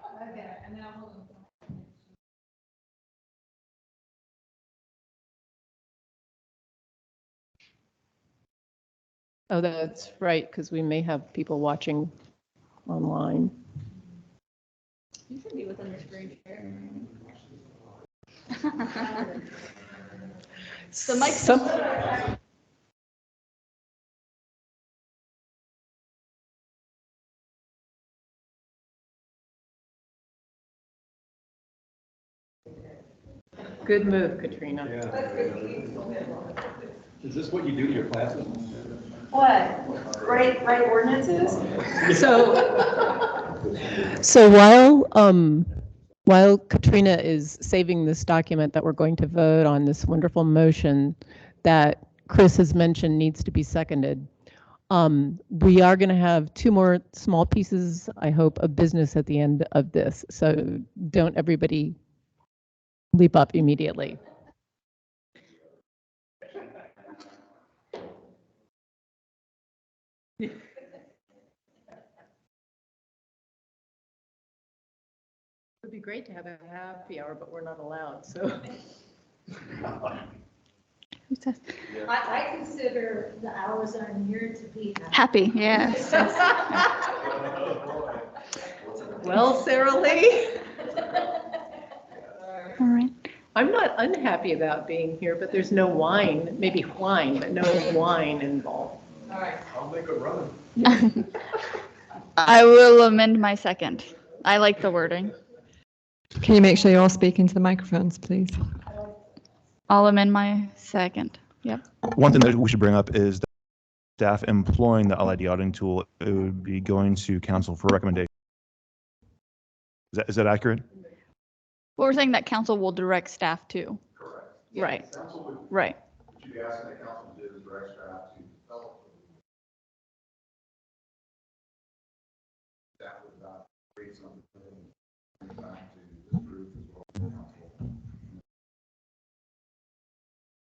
Oh, that's right, because we may have people watching online. You should be within the screen share. The mic. Good move, Katrina. Is this what you do to your classes? What? Write ordinances? So while Katrina is saving this document that we're going to vote on, this wonderful motion that Chris has mentioned needs to be seconded, we are going to have two more small pieces, I hope, of business at the end of this. So don't everybody leap up immediately. It would be great to have a happy hour, but we're not allowed, so. I consider the hours I'm here to be Happy, yes. Well, Sarah Lee. All right. I'm not unhappy about being here, but there's no wine, maybe wine, but no wine involved. All right. I'll make a run. I will amend my second. I like the wording. Can you make sure you're all speaking to the microphones, please? I'll amend my second. Yep. One thing that we should bring up is that staff employing the LID auditing tool, it would be going to council for recommendation. Is that accurate? Well, we're saying that council will direct staff to. Correct. Right. Council would, Right. what you'd be asking the council to do is direct staff to develop. Staff would not create something back to approve as well as the council.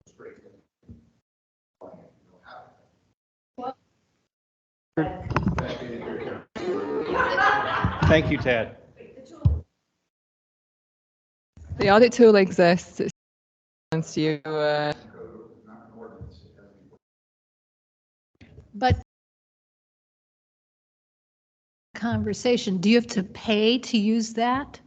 Straight in. Thank you, Ted. The audit tool exists. It's once you. But conversation, do you have to pay to use that?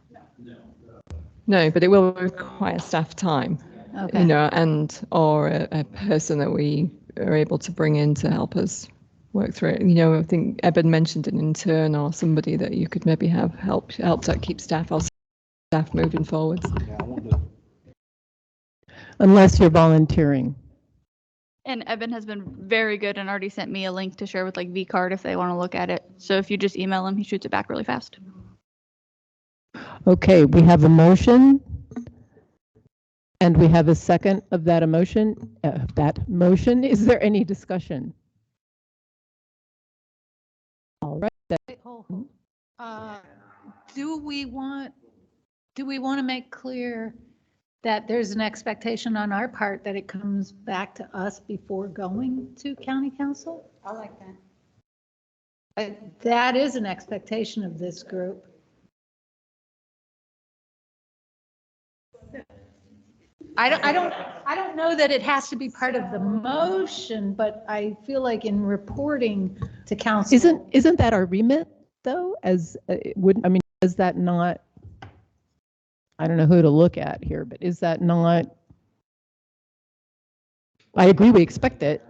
No, but it will require staff time. Okay. You know, and or a person that we are able to bring in to help us work through it. You know, I think Eben mentioned an intern or somebody that you could maybe have help to keep staff moving forwards. Unless you're volunteering. And Eben has been very good and already sent me a link to share with like VCard if they want to look at it. So if you just email him, he shoots it back really fast. Okay, we have a motion. And we have a second of that emotion. Is there any discussion? All right. Do we want to make clear that there's an expectation on our part that it comes back to us before going to county council? I like that. That is an expectation of this group. I don't know that it has to be part of the motion, but I feel like in reporting to council. Isn't that our remit though? Is that not, I don't know who to look at here, but is that not, I agree we expect it.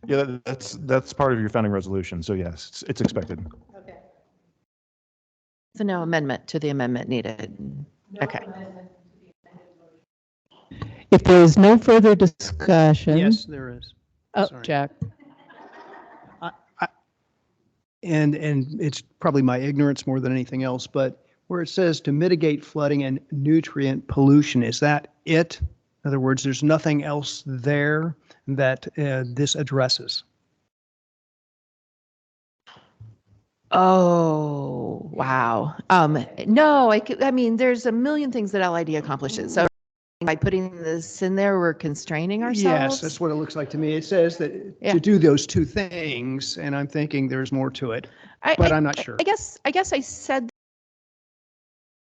Yeah, that's part of your founding resolution. So yes, it's expected. Okay. So no amendment to the amendment needed. Okay. If there is no further discussion. Yes, there is. Oh, Sorry. Jack. And it's probably my ignorance more than anything else, but where it says to mitigate flooding and nutrient pollution, is that it? In other words, there's nothing else there that this addresses. Oh, wow. No, I mean, there's a million things that LID accomplishes. So by putting this in there, we're constraining ourselves. Yes, that's what it looks like to me. It says that to do those two things, and I'm thinking there's more to it, but I'm not sure. I guess I said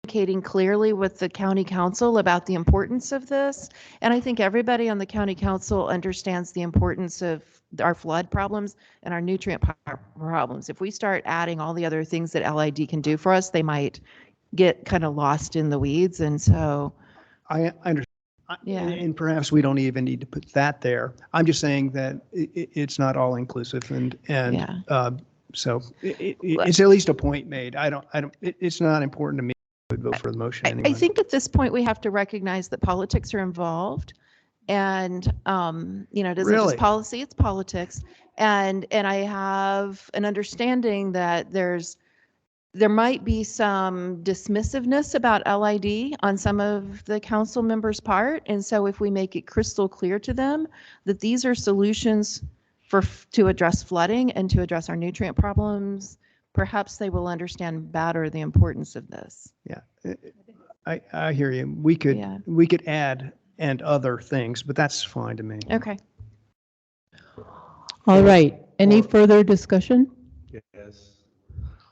communicating clearly with the county council about the importance of this, and I think everybody on the county council understands the importance of our flood problems and our nutrient problems. If we start adding all the other things that LID can do for us, they might get kind of lost in the weeds, and so. I understand. Yeah. And perhaps we don't even need to put that there. I'm just saying that it's not all inclusive, and so it's at least a point made. It's not important to me. I would vote for the motion anyway. I think at this point we have to recognize that politics are involved, and it isn't just policy; it's politics. And I have an understanding that there might be some dismissiveness about LID on some of the council members' part. And so if we make it crystal clear to them that these are solutions to address flooding and to address our nutrient problems, perhaps they will understand better the importance of this. Yeah, I hear you. We could add and other things, but that's fine to me. Okay. All right. Any further discussion? Yes.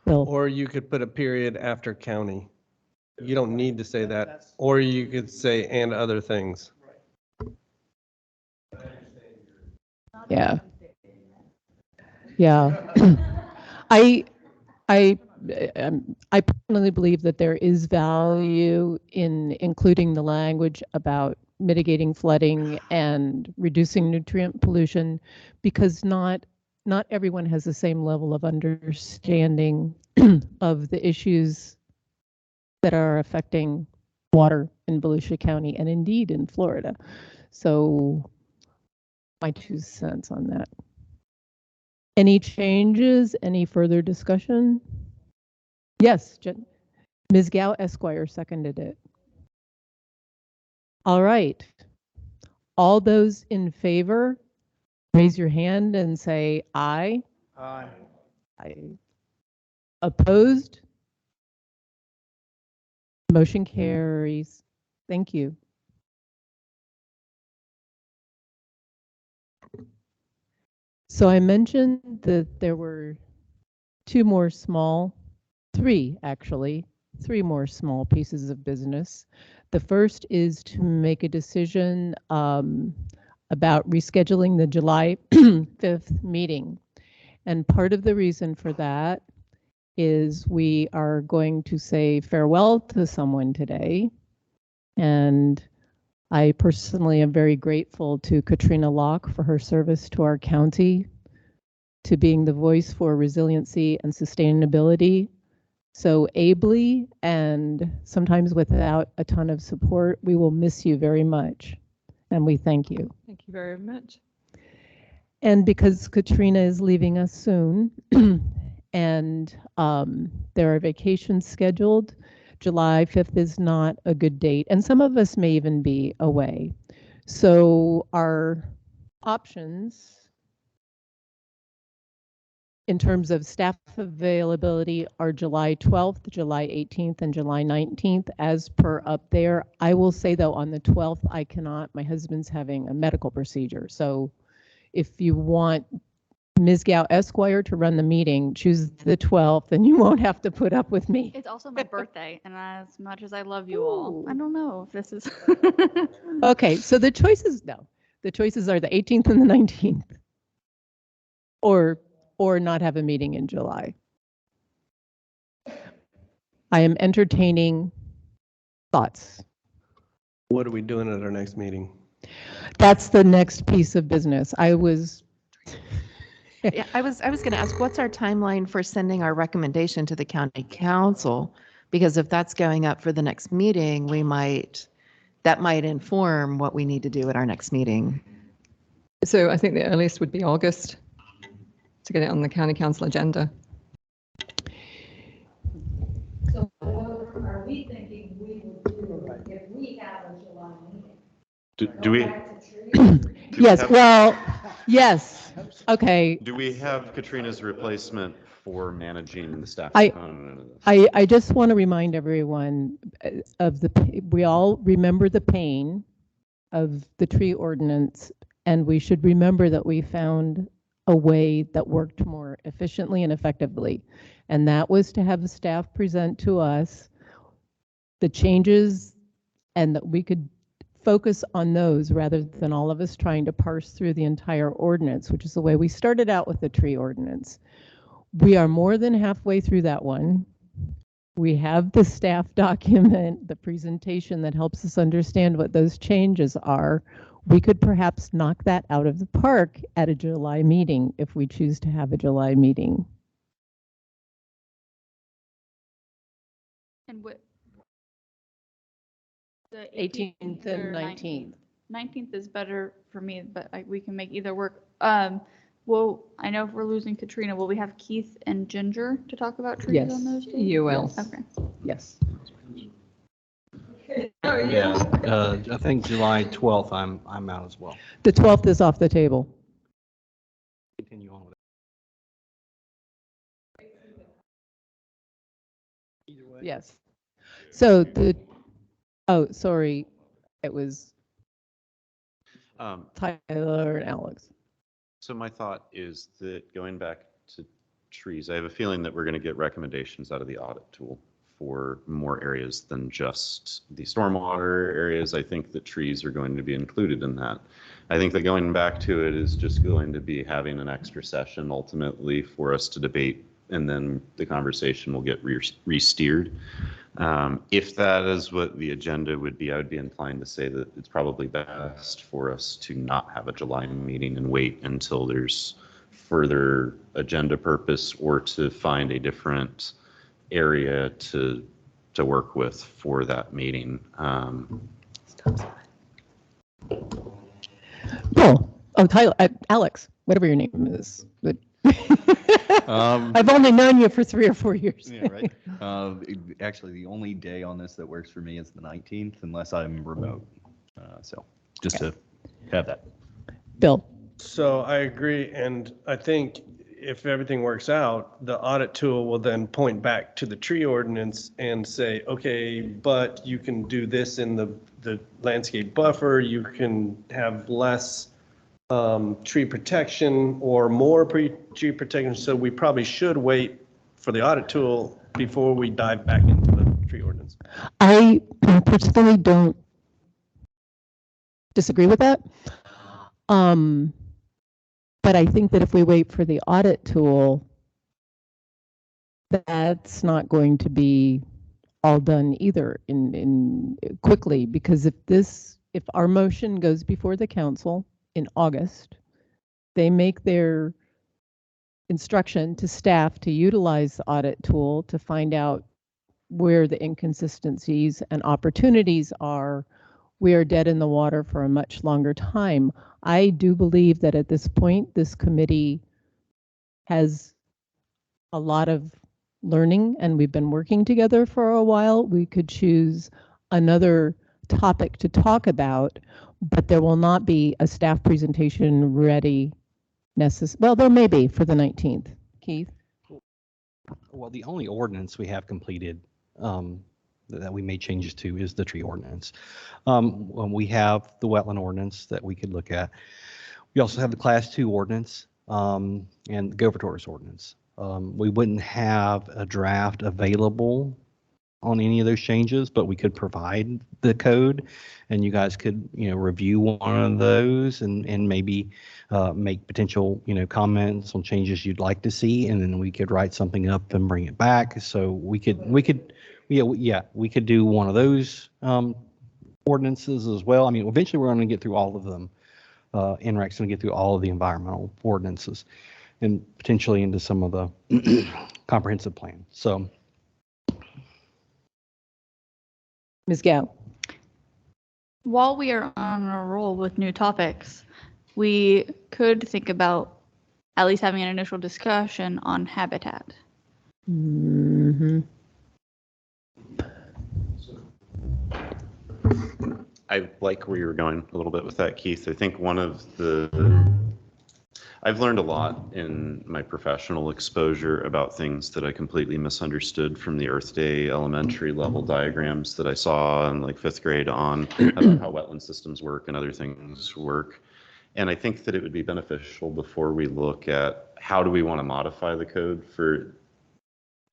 Bill. Or you could put a period after county. You don't need to say that. Or you could say and other things. Yeah. Yeah. I personally believe that there is value in including the language about mitigating flooding and reducing nutrient pollution, because not everyone has the same level of understanding of the issues that are affecting water in Volusia County and indeed in Florida. So my 2 cents on that. Any changes? Any further discussion? Yes, Ms. Gow Esquire seconded it. All right. All those in favor, raise your hand and say aye. Aye. Aye. Opposed? Motion carries. Thank you. So I mentioned that there were three more small pieces of business. The first is to make a decision about rescheduling the July 5th meeting. And part of the reason for that is we are going to say farewell to someone today. And I personally am very grateful to Katrina Locke for her service to our county, to being the voice for resiliency and sustainability so ably, and sometimes without a ton of support. We will miss you very much, and we thank you. Thank you very much. And because Katrina is leaving us soon, and there are vacations scheduled, July 5th is not a good date, and some of us may even be away. So our options in terms of staff availability are July 12th, July 18th, and July 19th, as per up there. I will say, though, on the 12th, I cannot. My husband's having a medical procedure. So if you want Ms. Gow Esquire to run the meeting, choose the 12th, and you won't have to put up with me. It's also my birthday, and as much as I love you all, I don't know if this is. Okay, so the choices are the 18th and the 19th, or not have a meeting in July. I am entertaining thoughts. What are we doing at our next meeting? That's the next piece of business. I was going to ask, what's our timeline for sending our recommendation to the county council Because if that's going up for the next meeting, that might inform what we need to do at our next meeting. So I think the earliest would be August to get it on the county council agenda. So what are we thinking we will do if we have a July meeting? Do we? Yes, well, yes, okay. Do we have Katrina's replacement for managing the staff I- component of this? I just want to remind everyone we all remember the pain of the tree ordinance, and we should remember that we found a way that worked more efficiently and effectively. And that was to have the staff present to us the changes and that we could focus on those rather than all of us trying to parse through the entire ordinance, which is the way we started out with the tree ordinance. We are more than halfway through that one. We have the staff document, the presentation that helps us understand what those changes are. We could perhaps knock that out of the park at a July meeting if we choose to have a July meeting. And what? The 18th and 19th. 19th is better for me, but we can make either work. Well, I know if we're losing Katrina, will we have Keith and Ginger to talk about trees Yes, on those days? You will. Okay. Yes. Yeah, I think July 12th, I'm out as well. The 12th is off the table. Continue on with it. Yes. So oh, sorry, it was Tyler and Alex. So my thought is that going back to trees, I have a feeling that we're going to get recommendations out of the audit tool for more areas than just the stormwater areas. I think that trees are going to be included in that. I think that going back to it is just going to be having an extra session ultimately for us to debate, and then the conversation will get re-steered. If that is what the agenda would be, I would be inclined to say that it's probably best for us to not have a July meeting and wait until there's further agenda purpose, or to find a different area to work with for that meeting. Oh, Tyler, Alex, whatever your name is. But Um, I've only known you for 3 or 4 years. Yeah, right. Actually, the only day on this that works for me is the 19th, unless I'm remote. So just to have that. Bill. So I agree, and I think if everything works out, the audit tool will then point back to the tree ordinance and say, okay, but you can do this in the landscape buffer, you can have less tree protection or more tree protection. So we probably should wait for the audit tool before we dive back into the tree ordinance. I personally don't disagree with that. But I think that if we wait for the audit tool, that's not going to be all done either in quickly, because if our motion goes before the council in August, they make their instruction to staff to utilize the audit tool to find out where the inconsistencies and opportunities are. We are dead in the water for a much longer time. I do believe that at this point, this committee has a lot of learning, and we've been working together for a while. We could choose another topic to talk about, but there will not be a staff presentation ready well, there may be for the 19th. Keith? Well, the only ordinance we have completed that we made changes to is the tree ordinance. We have the wetland ordinance that we could look at. We also have the Class 2 ordinance and the Governors ordinance. We wouldn't have a draft available on any of those changes, but we could provide the code, and you guys could, review one of those and maybe make potential, comments on changes you'd like to see, and then we could write something up and bring it back. So we could do one of those ordinances as well. I mean, eventually we're going to get through all of them. ENRAC's going to get through all of the environmental ordinances and potentially into some of the comprehensive plan. So Ms. Gao. While we are on a roll with new topics, we could think about at least having an initial discussion on habitat. Mm-hmm. I like where you were going a little bit with that, Keith. I think I've learned a lot in my professional exposure about things that I completely misunderstood from the Earth Day elementary level diagrams that I saw in like 5th grade on about how wetland systems work and other things work. And I think that it would be beneficial before we look at how do we want to modify the code for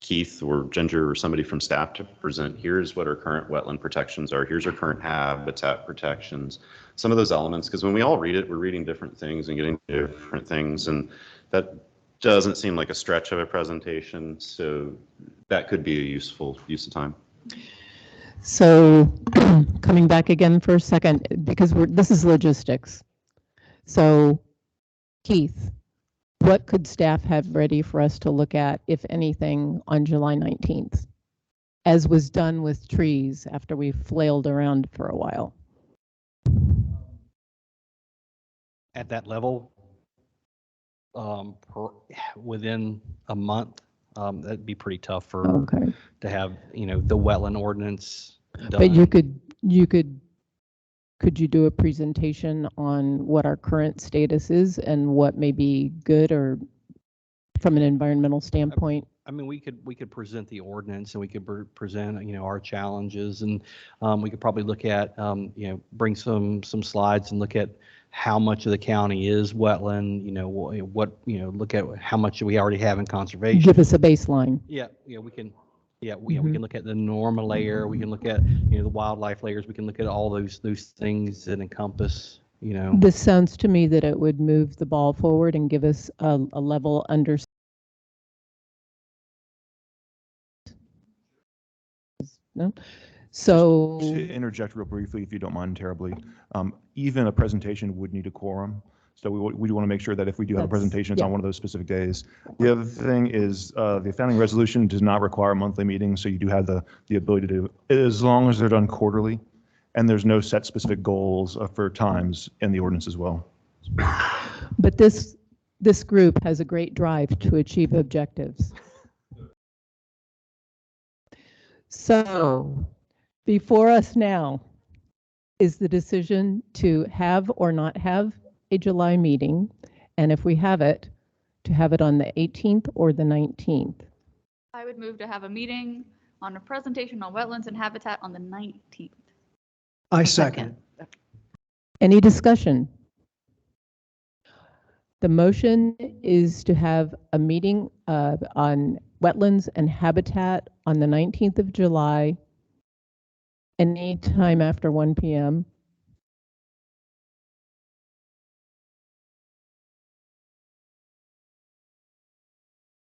Keith or Ginger or somebody from staff to present, here's what our current wetland protections are, here's our current habitat protections, some of those elements, because when we all read it, we're reading different things and getting different things, and that doesn't seem like a stretch of a presentation, so that could be a useful use of time. So coming back again for a second, because this is logistics. So Keith, what could staff have ready for us to look at, if anything, on July 19th, as was done with trees after we flailed around for a while? At that level, within a month, that'd be pretty tough for to have, the wetland ordinance done. But could you do a presentation on what our current status is and what may be good or from an environmental standpoint? I mean, we could present the ordinance and we could present, our challenges, and we could probably look at, bring some slides and look at how much of the county is wetland, look at how much we already have in conservation. Give us a baseline. Yeah, we can. Yeah, we can look at the normal layer. We can look at, the wildlife layers. We can look at all those things that encompass, This sounds to me that it would move the ball forward and give us a level understanding. No? So to interject real briefly, if you don't mind terribly, even a presentation would need a quorum. So we want to make sure that if we do have a presentation, it's on one of those specific days. The other thing is the founding resolution does not require monthly meetings, so you do have the ability to do it as long as they're done quarterly, and there's no set specific goals for times in the ordinance as well. But this group has a great drive to achieve objectives. So before us now is the decision to have or not have a July meeting, and if we have it, to have it on the 18th or the 19th. I would move to have a meeting on a presentation on wetlands and habitat on the 19th. I second. Any discussion? The motion is to have a meeting on wetlands and habitat on the 19th of July, any time after 1 p.m.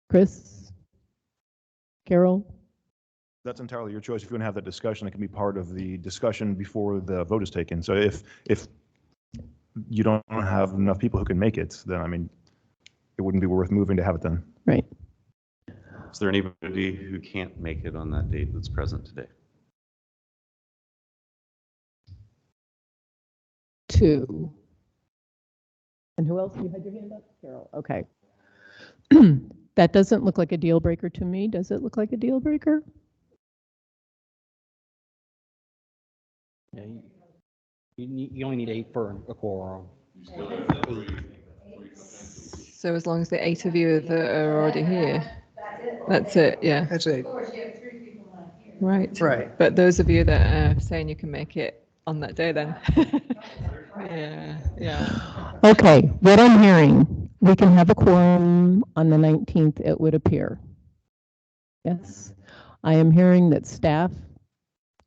Chris? Carol? That's entirely your choice. If you want to have that discussion, it can be part of the discussion before the vote is taken. So if you don't have enough people who can make it, then I mean, it wouldn't be worth moving to have it done. Right. Is there anybody who can't make it on that date that's present today? 2. And who else? You had your hand up? Carol. Okay. That doesn't look like a deal breaker to me. Does it look like a deal breaker? Yeah, you only need 8 for a quorum. So as long as the 8 of you that are already here, that's it, yeah. That's it. Right. Right. But those of you that are saying you can make it on that day then. Yeah. Okay, what I'm hearing, we can have a quorum on the 19th, it would appear. Yes. I am hearing that staff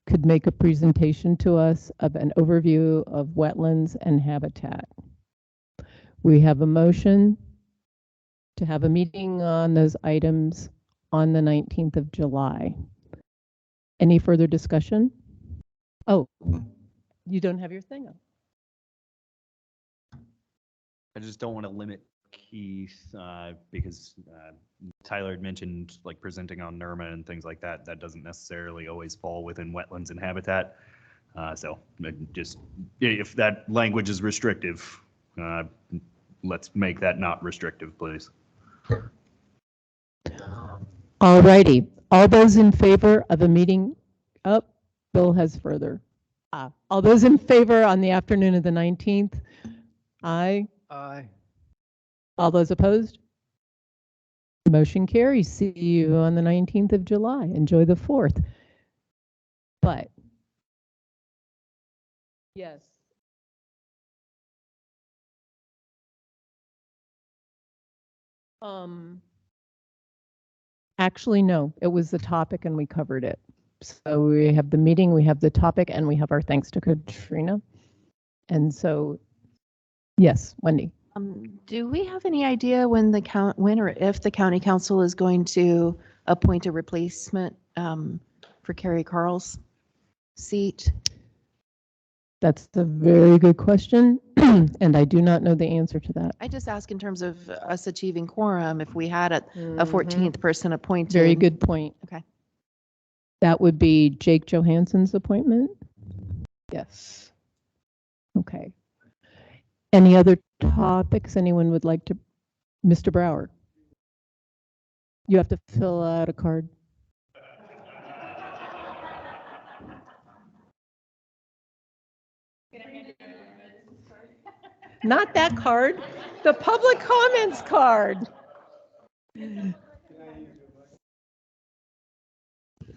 could make a presentation to us of an overview of wetlands and habitat. We have a motion to have a meeting on those items on the 19th of July. Any further discussion? Oh, you don't have your thing up. I just don't want to limit Keith, because Tyler had mentioned like presenting on NERMA and things like that. That doesn't necessarily always fall within wetlands and habitat. So just if that language is restrictive, let's make that not restrictive, please. All righty. All those in favor of a meeting up? Bill has further. All those in favor on the afternoon of the 19th? Aye. Aye. All those opposed? Motion carries. See you on the 19th of July. Enjoy the 4th. But yes. Actually, no, it was the topic and we covered it. So we have the meeting, we have the topic, and we have our thanks to Katrina. And so, yes, Wendy. Do we have any idea when or if the county council is going to appoint a replacement for Carrie Carl's seat? That's a very good question, and I do not know the answer to that. I just ask in terms of us achieving quorum, if we had a 14th person appointed. Very good point. Okay. That would be Jake Johansson's appointment? Yes. Okay. Any other topics anyone would like to? Mr. Brower? You have to fill out a card. Not that card, the public comments card.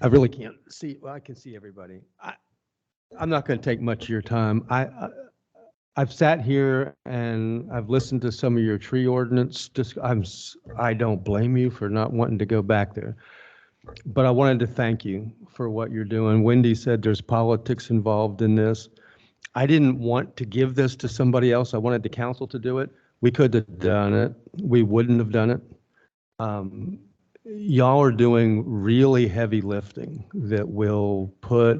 I really can't see. Well, I can see everybody. I'm not going to take much of your time. I've sat here and I've listened to some of your tree ordinance. I don't blame you for not wanting to go back there. But I wanted to thank you for what you're doing. Wendy said there's politics involved in this. I didn't want to give this to somebody else. I wanted the council to do it. We could have done it. We wouldn't have done it. Y'all are doing really heavy lifting that will put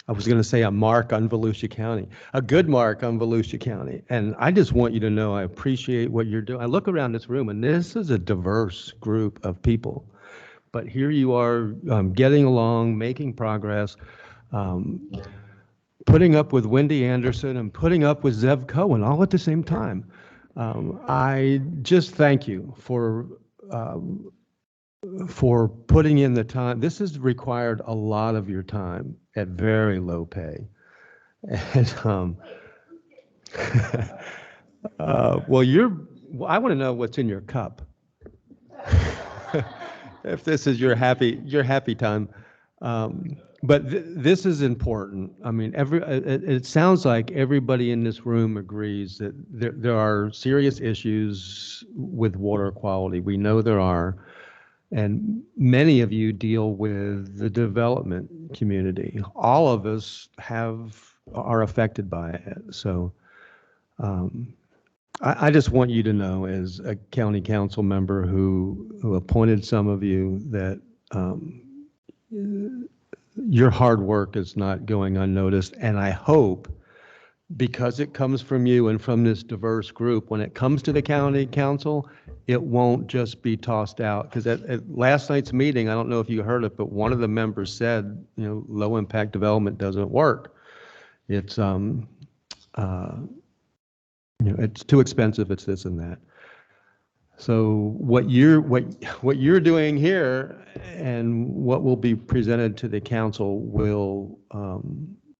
I was going to say a mark on Volusia County, a good mark on Volusia County. And I just want you to know I appreciate what you're doing. I look around this room and this is a diverse group of people. But here you are getting along, making progress, putting up with Wendy Anderson and putting up with Zev Cohen all at the same time. I just thank you for putting in the time. This has required a lot of your time at very low pay. And I want to know what's in your cup. If this is your happy time. But this is important. I mean, it sounds like everybody in this room agrees that there are serious issues with water quality. We know there are. And many of you deal with the development community. All of us are affected by it. So I just want you to know, as a county council member who appointed some of you, that your hard work is not going unnoticed. And I hope, because it comes from you and from this diverse group, when it comes to the county council, it won't just be tossed out. Because at last night's meeting, I don't know if you heard it, but one of the members said, low impact development doesn't work. It's it's too expensive, it's this and that. So what you're doing here and what will be presented to the council will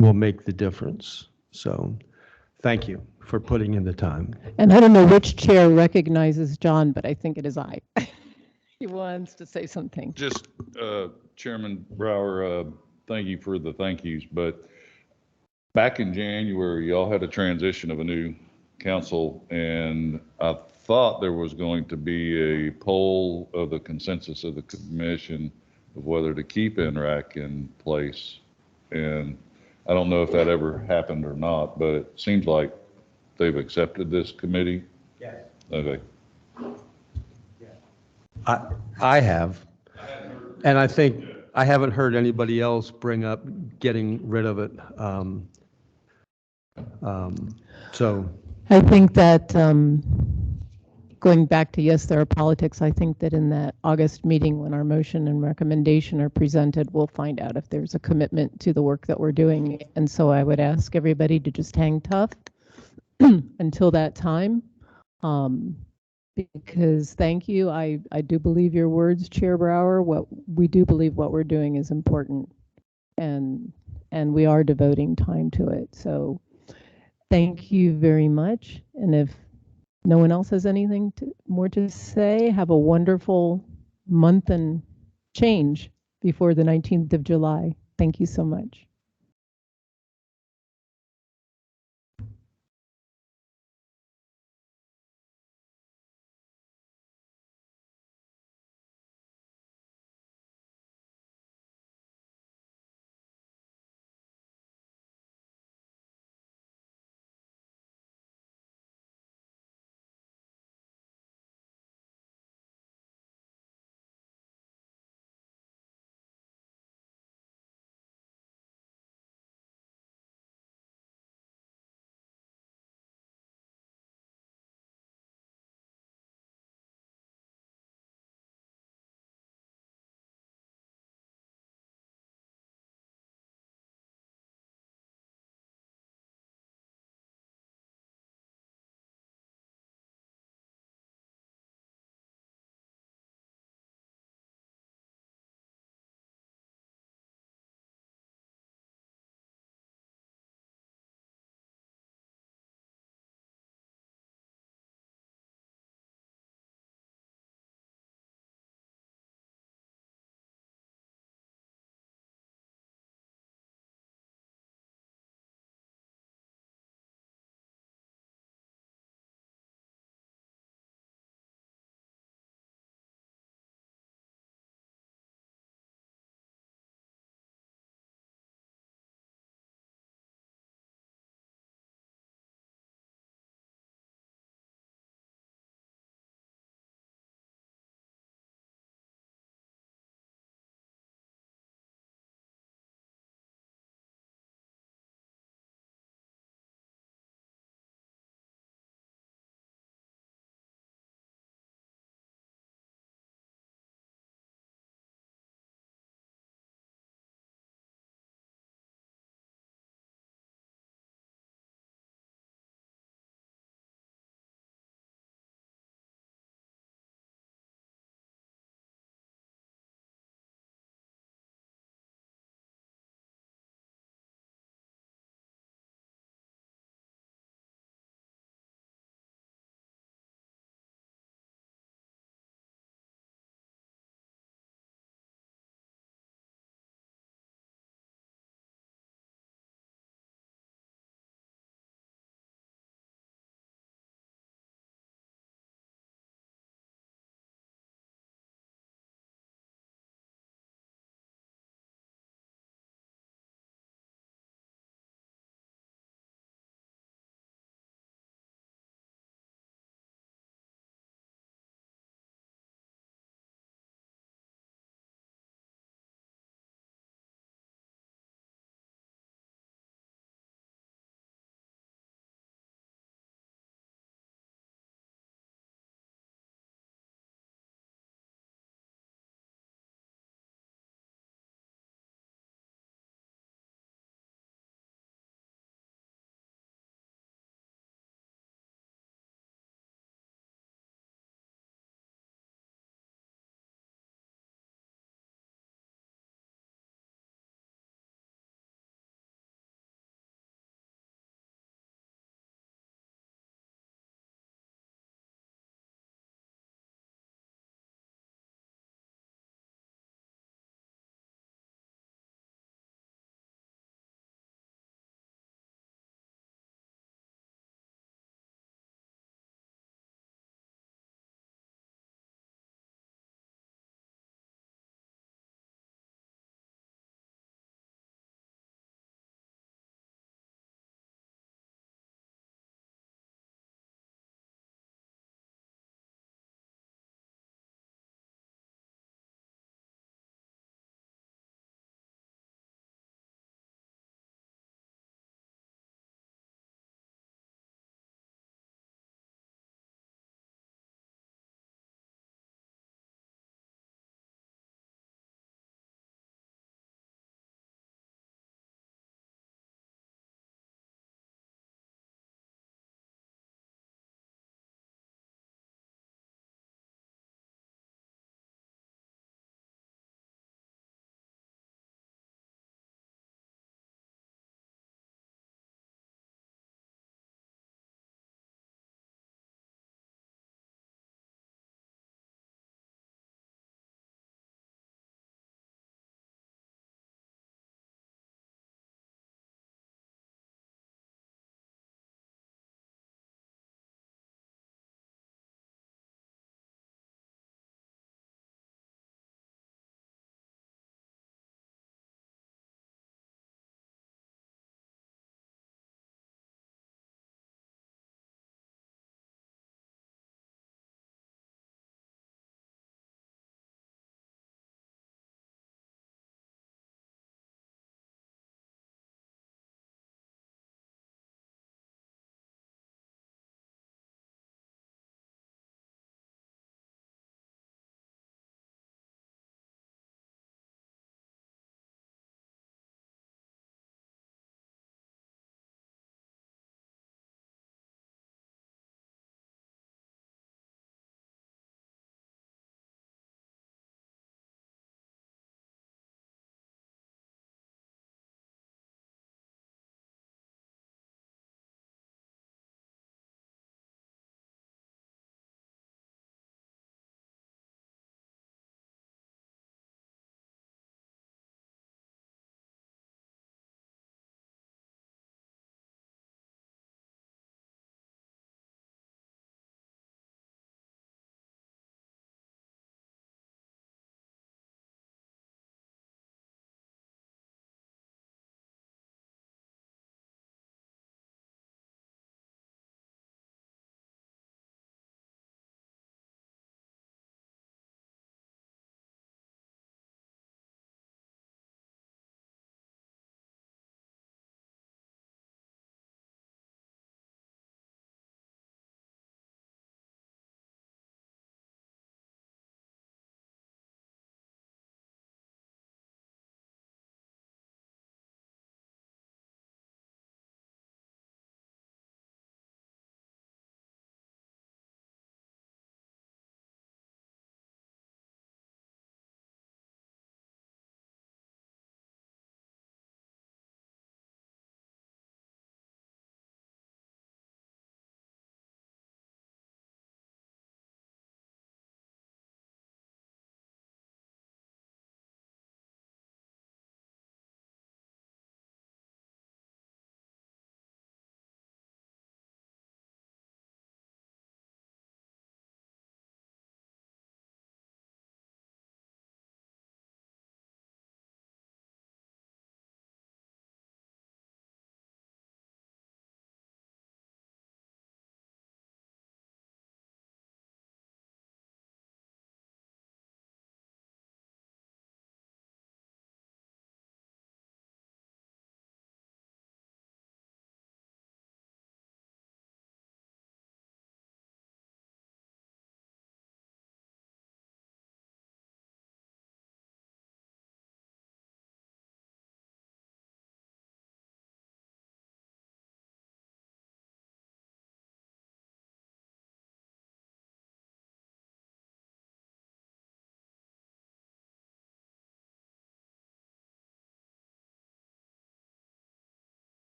make the difference. So thank you for putting in the time. And I don't know which chair recognizes John, but I think it is I. He wants to say something. Just Chairman Brower, thank you for the thank yous, but back in January, y'all had a transition of a new council, and I thought there was going to be a poll of the consensus of the commission of whether to keep ENRAC in place. And I don't know if that ever happened or not, but it seems like they've accepted this committee. Yes. Okay. I have, and I think I haven't heard anybody else bring up getting rid of it. So I think that going back to, yes, there are politics, I think that in that August meeting when our motion and recommendation are presented, we'll find out if there's a commitment to the work that we're doing. And so I would ask everybody to just hang tough until that time. Because thank you. I do believe your words, Chair Brower. We do believe what we're doing is important, and we are devoting time to it. So thank you very much. And if no one else has anything more to say, have a wonderful month and change before the 19th of July. Thank you so much.